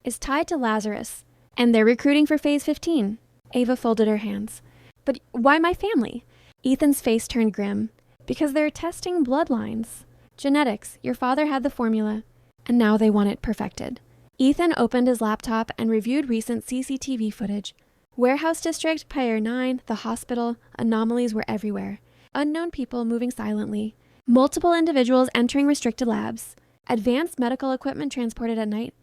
is tied to Lazarus, and they're recruiting for Phase 15. Ava folded her hands. But why my family? Ethan's face turned grim. Because they're testing bloodlines. Genetics, your father had the formula, and now they want it perfected. Ethan opened his laptop and reviewed recent CCTV footage. Warehouse District, Pier 9, the hospital, anomalies were everywhere. Unknown people moving silently. Multiple individuals entering restricted labs. Advanced medical equipment transported at night.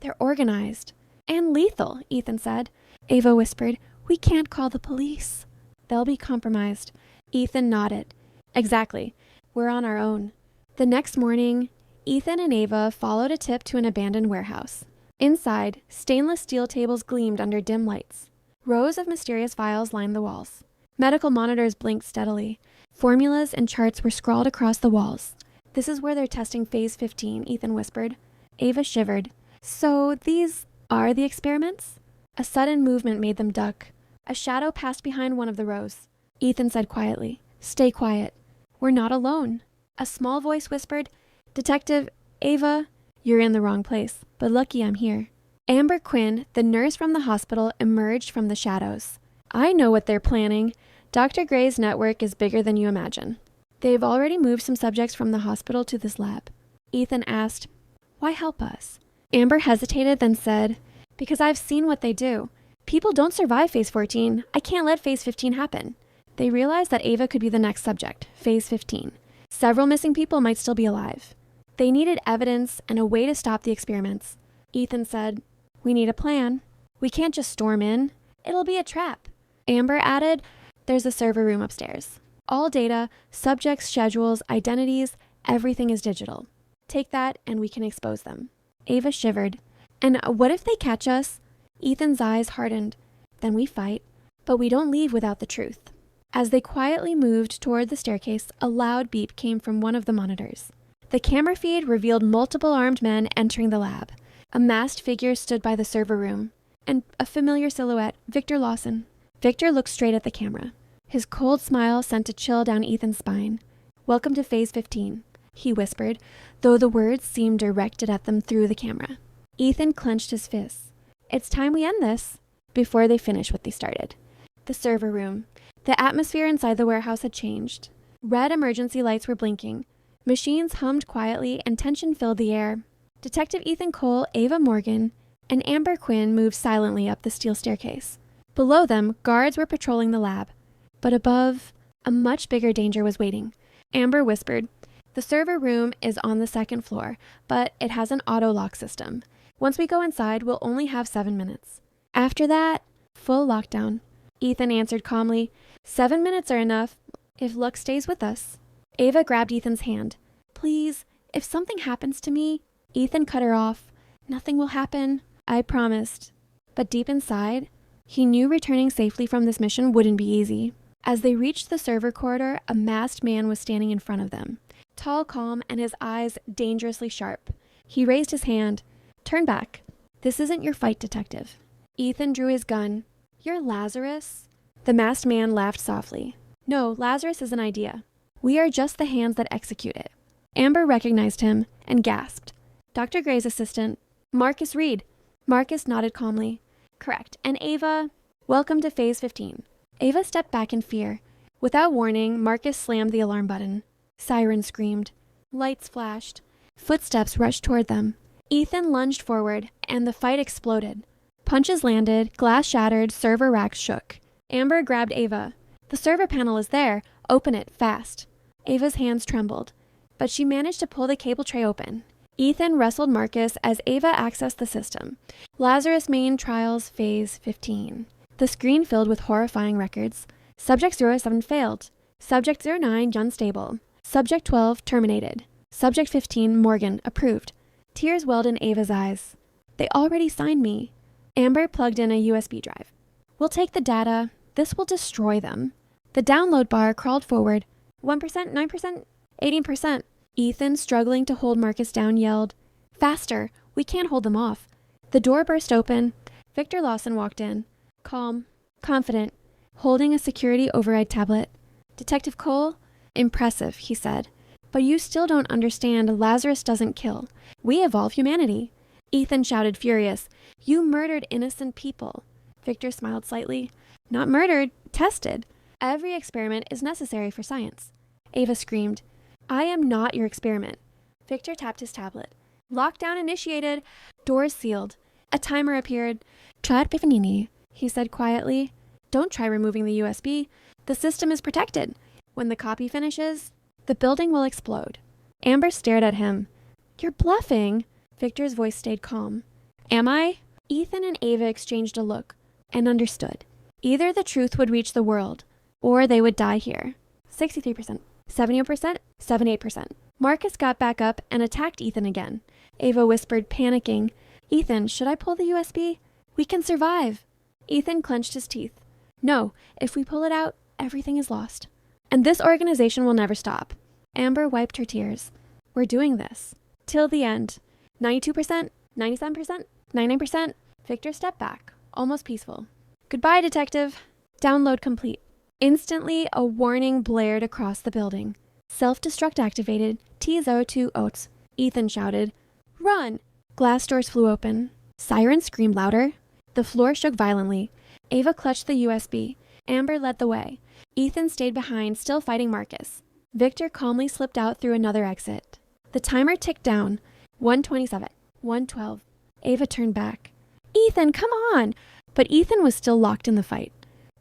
They're organized. And lethal, Ethan said. Ava whispered, "We can't call the police. They'll be compromised." Ethan nodded. Exactly. We're on our own. The next morning, Ethan and Ava followed a tip to an abandoned warehouse. Inside, stainless steel tables gleamed under dim lights. Rows of mysterious files lined the walls. Medical monitors blinked steadily. Formulas and charts were scrawled across the walls. "This is where they're testing Phase 15, Ethan whispered. Ava shivered. "So these are the experiments?" A sudden movement made them duck. A shadow passed behind one of the rows. Ethan said quietly, "Stay quiet. We're not alone." A small voice whispered, "Detective Ava, you're in the wrong place, but lucky I'm here." Amber Quinn, the nurse from the hospital, emerged from the shadows. "I know what they're planning. Dr. Gray's network is bigger than you imagine. They've already moved some subjects from the hospital to this lab." Ethan asked, "Why help us?" Amber hesitated, then said, "Because I've seen what they do. People don't survive Phase 14. I can't let Phase 15 happen." They realized that Ava could be the next subject, Phase 15. Several missing people might still be alive. They needed evidence and a way to stop the experiments. Ethan said, "We need a plan. We can't just storm in. It'll be a trap." Amber added, "There's a server room upstairs. All data, subjects, schedules, identities, everything is digital. Take that and we can expose them." Ava shivered. "And what if they catch us?" Ethan's eyes hardened. "Then we fight, but we don't leave without the truth." As they quietly moved toward the staircase, a loud beep came from one of the monitors. The camera feed revealed multiple armed men entering the lab. A masked figure stood by the server room, and a familiar silhouette, Victor Lawson. Victor looked straight at the camera. His cold smile sent a chill down Ethan's spine. "Welcome to Phase 15, he whispered, though the words seemed directed at them through the camera. Ethan clenched his fists. "It's time we end this," before they finished what they started. The server room. The atmosphere inside the warehouse had changed. Red emergency lights were blinking. Machines hummed quietly and tension filled the air. Detective Ethan Cole, Ava Morgan, and Amber Quinn moved silently up the steel staircase. Below them, guards were patrolling the lab. But above, a much bigger danger was waiting. Amber whispered, "The server room is on the second floor, but it has an auto-lock system. Once we go inside, we'll only have 7 minutes. After that, full lockdown." Ethan answered calmly, 7 minutes are enough, if luck stays with us." Ava grabbed Ethan's hand. "Please, if something happens to me..." Ethan cut her off. "Nothing will happen, I promised." But deep inside, he knew returning safely from this mission wouldn't be easy. As they reached the server corridor, a masked man was standing in front of them. Tall, calm, and his eyes dangerously sharp. He raised his hand. "Turn back. This isn't your fight, detective." Ethan drew his gun. "You're Lazarus?" The masked man laughed softly. "No, Lazarus is an idea. We are just the hands that execute it." Amber recognized him and gasped. "Dr. Gray's assistant, Marcus Reed." Marcus nodded calmly. "Correct. And Ava, welcome to Phase 15. Ava stepped back in fear. Without warning, Marcus slammed the alarm button. Sirens screamed. Lights flashed. Footsteps rushed toward them. Ethan lunged forward, and the fight exploded. Punches landed, glass shattered, server racks shook. Amber grabbed Ava. "The server panel is there. Open it, fast." Ava's hands trembled, but she managed to pull the cable tray open. Ethan wrestled Marcus as Ava accessed the system. Lazarus Main Trials Phase 15. The screen filled with horrifying records. Subject 07 failed. Subject 09 unstable. Subject 12 terminated. Subject 15 Morgan approved. Tears welled in Ava's eyes. "They already signed me." Amber plugged in a USB drive. "We'll take the data. This will destroy them." The download bar crawled forward. 1%, 9%, 18%. Ethan, struggling to hold Marcus down, yelled, "Faster! We can't hold them off." The door burst open. Victor Lawson walked in. Calm, confident, holding a security override tablet. "Detective Cole?" "Impressive," he said. But you still don't understand. Lazarus doesn't kill. We evolve humanity. Ethan shouted, furious. You murdered innocent people. Victor smiled slightly. Not murdered, tested. Every experiment is necessary for science. Ava screamed. I am not your experiment. Victor tapped his tablet. Lockdown initiated. Doors sealed. A timer appeared. Chad Pifanini, he said quietly. Don't try removing the USB. The system is protected. When the copy finishes, the building will explode. Amber stared at him. You're bluffing. Victor's voice stayed calm. Am I? Ethan and Ava exchanged a look and understood. Either the truth would reach the world, or they would die here. 63%, 70%, 78%. Marcus got back up and attacked Ethan again. Ava whispered, panicking, Ethan, should I pull the USB? We can survive. Ethan clenched his teeth. No, if we pull it out, everything is lost. And this organization will never stop. Amber wiped her tears. We're doing this. Till the end. 92%, 97%, 99%. Victor stepped back, almost peaceful. Goodbye, detective. Download complete. Instantly, a warning blared across the building. Self-destruct activated. T02 oats. Ethan shouted. Run! Glass doors flew open. Sirens screamed louder. The floor shook violently. Ava clutched the USB. Amber led the way. Ethan stayed behind, still fighting Marcus. Victor calmly slipped out through another exit. The timer ticked down. 127. 112. Ava turned back. Ethan, come on! But Ethan was still locked in the fight.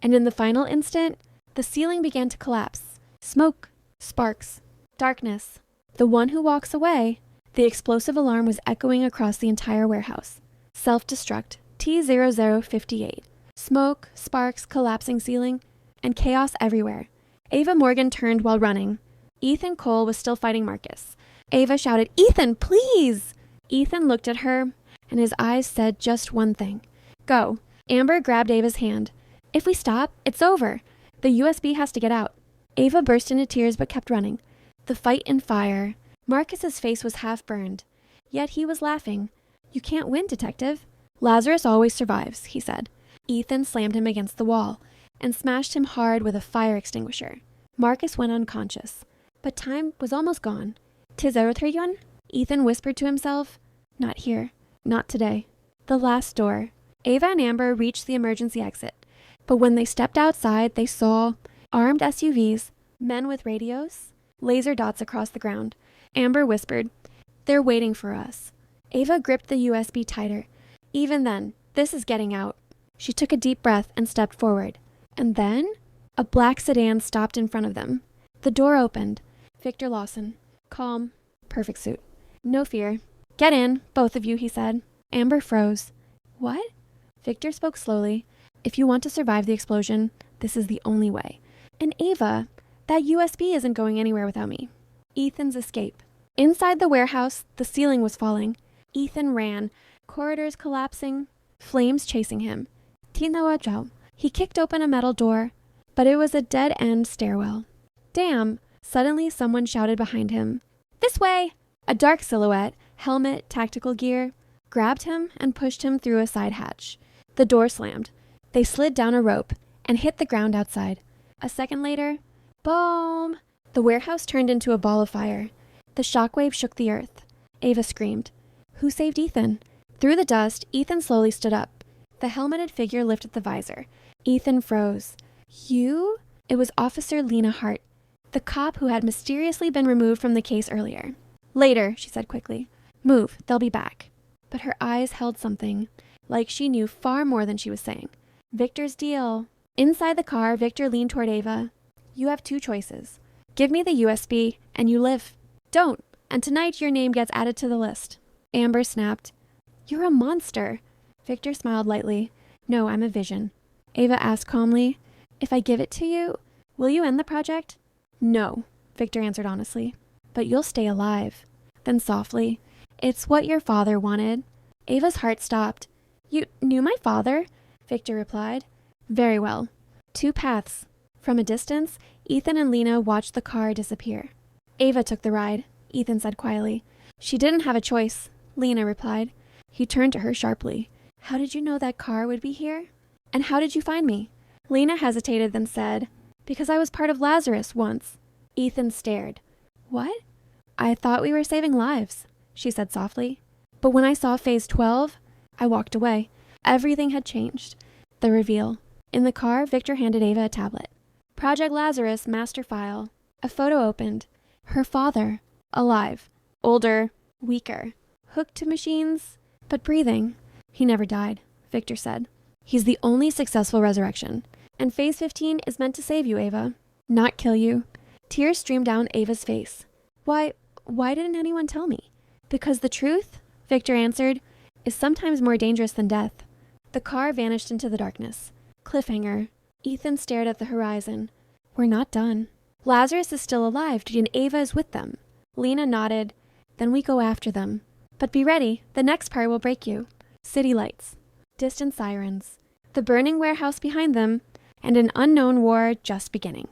And in the final instant, the ceiling began to collapse. Smoke, sparks, darkness. The one who walks away. The explosive alarm was echoing across the entire warehouse. Self-destruct, T0058. Smoke, sparks, collapsing ceiling, and chaos everywhere. Ava Morgan turned while running. Ethan Cole was still fighting Marcus. Ava shouted, Ethan, please! Ethan looked at her, and his eyes said just one thing. Go. Amber grabbed Ava's hand. If we stop, it's over. The USB has to get out. Ava burst into tears but kept running. The fight in fire. Marcus's face was half burned. Yet he was laughing. You can't win, detective. Lazarus always survives, he said. Ethan slammed him against the wall and smashed him hard with a fire extinguisher. Marcus went unconscious. But time was almost gone. Tizoratrion? Ethan whispered to himself. Not here. Not today. The last door. Ava and Amber reached the emergency exit. But when they stepped outside, they saw armed SUVs, men with radios, laser dots across the ground. Amber whispered, They're waiting for us. Ava gripped the USB tighter. Even then, this is getting out. She took a deep breath and stepped forward. And then, a black sedan stopped in front of them. The door opened. Victor Lawson. Calm. Perfect suit. No fear. Get in, both of you, he said. Amber froze. What? Victor spoke slowly. If you want to survive the explosion, this is the only way. And Ava, that USB isn't going anywhere without me. Ethan's escape. Inside the warehouse, the ceiling was falling. Ethan ran, corridors collapsing, flames chasing him. Tinawachao. He kicked open a metal door, but it was a dead-end stairwell. Damn! Suddenly someone shouted behind him. This way! A dark silhouette, helmet, tactical gear, grabbed him and pushed him through a side hatch. The door slammed. They slid down a rope and hit the ground outside. A second later, boom! The warehouse turned into a ball of fire. The shockwave shook the earth. Ava screamed. Who saved Ethan? Through the dust, Ethan slowly stood up. The helmeted figure lifted the visor. Ethan froze. You? It was Officer Lena Hart, the cop who had mysteriously been removed from the case earlier. Later, she said quickly. Move, they'll be back. But her eyes held something, like she knew far more than she was saying. Victor's deal. Inside the car, Victor leaned toward Ava. You have two choices. Give me the USB, and you live. Don't, and tonight your name gets added to the list. Amber snapped. You're a monster. Victor smiled lightly. No, I'm a vision. Ava asked calmly. If I give it to you, will you end the project? No, Victor answered honestly. But you'll stay alive. Then softly, it's what your father wanted. Ava's heart stopped. You knew my father? Victor replied. Very well. Two paths. From a distance, Ethan and Lena watched the car disappear. Ava took the ride, Ethan said quietly. She didn't have a choice, Lena replied. He turned to her sharply. How did you know that car would be here? And how did you find me? Lena hesitated, then said, Because I was part of Lazarus once. Ethan stared. What? I thought we were saving lives, she said softly. But when I saw phase 12, I walked away. Everything had changed. The reveal. In the car, Victor handed Ava a tablet. Project Lazarus master file. A photo opened. Her father. Alive. Older. Weaker. Hooked to machines, but breathing. He never died, Victor said. He's the only successful resurrection. And phase 15 is meant to save you, Ava. Not kill you. Tears streamed down Ava's face. Why didn't anyone tell me? Because the truth, Victor answered, is sometimes more dangerous than death. The car vanished into the darkness. Cliffhanger. Ethan stared at the horizon. We're not done. Lazarus is still alive, and Ava is with them. Lena nodded. Then we go after them. But be ready, the next part will break you. City lights. Distant sirens. The burning warehouse behind them, and an unknown war just beginning.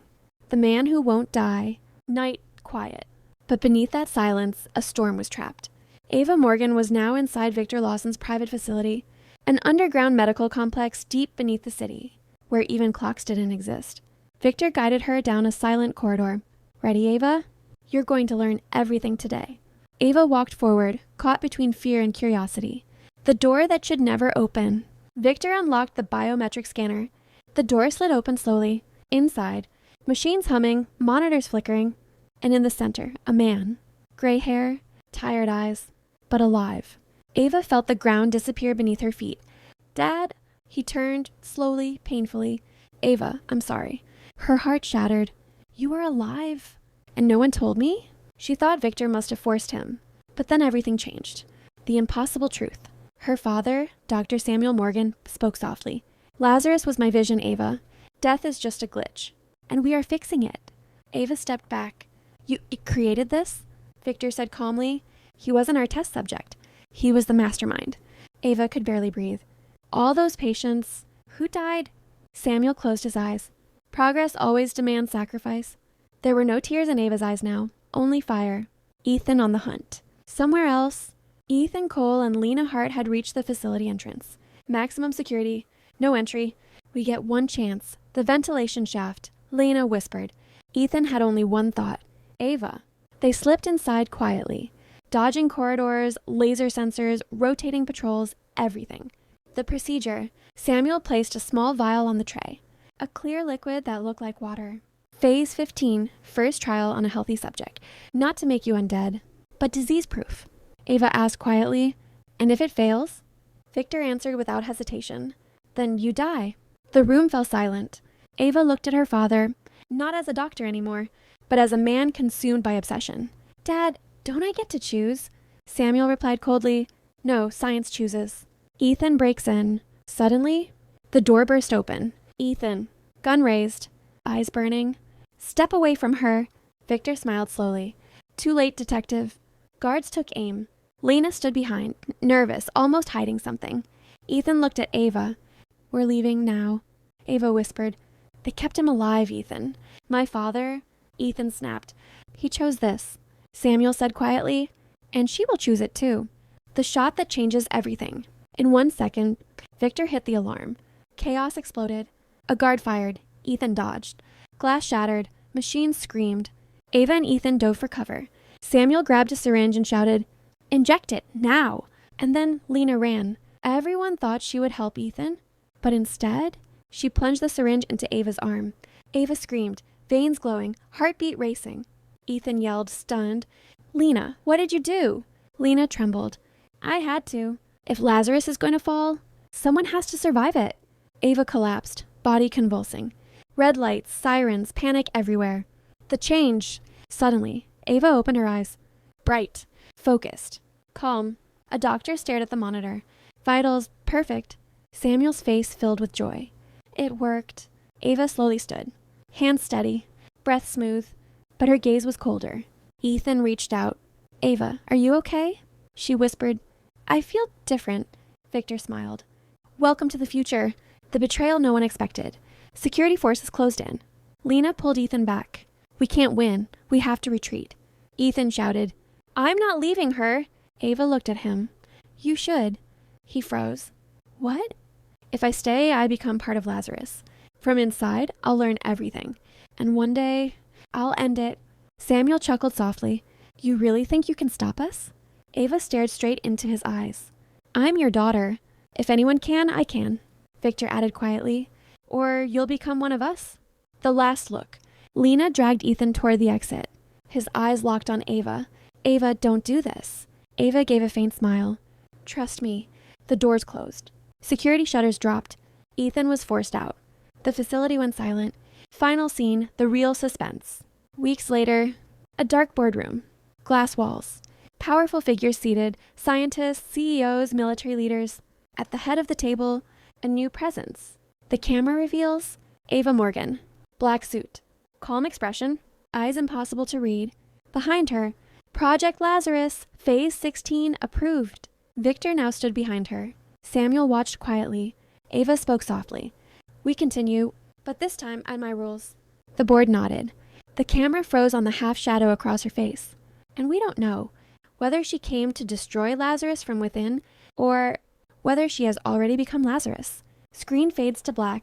The man who won't die. Night quiet. But beneath that silence, a storm was trapped. Ava Morgan was now inside Victor Lawson's private facility, an underground medical complex deep beneath the city, where even clocks didn't exist. Victor guided her down a silent corridor. Ready, Ava? You're going to learn everything today. Ava walked forward, caught between fear and curiosity. The door that should never open. Victor unlocked the biometric scanner. The door slid open slowly. Inside, machines humming, monitors flickering, and in the center, a man. Gray hair, tired eyes, but alive. Ava felt the ground disappear beneath her feet. Dad? He turned, slowly, painfully. Ava, I'm sorry. Her heart shattered. You are alive? And no one told me? She thought Victor must have forced him. But then everything changed. The impossible truth. Her father, Dr. Samuel Morgan, spoke softly. Lazarus was my vision, Ava. Death is just a glitch. And we are fixing it. Ava stepped back. You created this? Victor said calmly. He wasn't our test subject. He was the mastermind. Ava could barely breathe. All those patients. Who died? Samuel closed his eyes. Progress always demands sacrifice. There were no tears in Ava's eyes now. Only fire. Ethan on the hunt. Somewhere else, Ethan Cole and Lena Hart had reached the facility entrance. Maximum security. No entry. We get one chance. The ventilation shaft. Lena whispered. Ethan had only one thought. Ava. They slipped inside quietly. Dodging corridors, laser sensors, rotating patrols, everything. The procedure. Samuel placed a small vial on the tray. A clear liquid that looked like water. Phase 15, first trial on a healthy subject. Not to make you undead, but disease-proof. Ava asked quietly, and if it fails? Victor answered without hesitation. Then you die. The room fell silent. Ava looked at her father, not as a doctor anymore, but as a man consumed by obsession. Dad, don't I get to choose? Samuel replied coldly, no, science chooses. Ethan breaks in. Suddenly, the door burst open. Ethan, gun raised, eyes burning. Step away from her. Victor smiled slowly. Too late, detective. Guards took aim. Lena stood behind, nervous, almost hiding something. Ethan looked at Ava. We're leaving now. Ava whispered. They kept him alive, Ethan. My father? Ethan snapped. He chose this. Samuel said quietly. And she will choose it too. The shot that changes everything. In 1 second, Victor hit the alarm. Chaos exploded. A guard fired. Ethan dodged. Glass shattered. Machines screamed. Ava and Ethan dove for cover. Samuel grabbed a syringe and shouted, Inject it, now! And then Lena ran. Everyone thought she would help Ethan, but instead, she plunged the syringe into Ava's arm. Ava screamed, veins glowing, heartbeat racing. Ethan yelled, stunned, Lena, what did you do? Lena trembled. I had to. If Lazarus is going to fall, someone has to survive it. Ava collapsed, body convulsing. Red lights, sirens, panic everywhere. The change. Suddenly, Ava opened her eyes. Bright, focused, calm. A doctor stared at the monitor. Vitals perfect. Samuel's face filled with joy. It worked. Ava slowly stood. Hands steady, breath smooth, but her gaze was colder. Ethan reached out. Ava, are you okay? She whispered. I feel different. Victor smiled. Welcome to the future. The betrayal no one expected. Security forces closed in. Lena pulled Ethan back. We can't win. We have to retreat. Ethan shouted, I'm not leaving her. Ava looked at him. You should. He froze. What? If I stay, I become part of Lazarus. From inside, I'll learn everything. And one day, I'll end it. Samuel chuckled softly. You really think you can stop us? Ava stared straight into his eyes. I'm your daughter. If anyone can, I can, Victor added quietly. Or you'll become one of us. The last look. Lena dragged Ethan toward the exit. His eyes locked on Ava. Ava, don't do this. Ava gave a faint smile. Trust me. The doors closed. Security shutters dropped. Ethan was forced out. The facility went silent. Final scene, the real suspense. Weeks later, a dark boardroom. Glass walls. Powerful figures seated, scientists, CEOs, military leaders. At the head of the table, a new presence. The camera reveals Ava Morgan. Black suit. Calm expression. Eyes impossible to read. Behind her, Project Lazarus, Phase 16 approved. Victor now stood behind her. Samuel watched quietly. Ava spoke softly. We continue, but this time on my rules. The board nodded. The camera froze on the half shadow across her face. And we don't know whether she came to destroy Lazarus from within or whether she has already become Lazarus. Screen fades to black.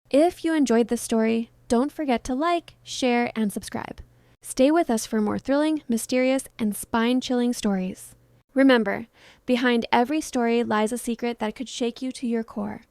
If you enjoyed this story, don't forget to like, share, and subscribe. Stay with us for more thrilling, mysterious, and spine-chilling stories. Remember, behind every story lies a secret that could shake you to your core.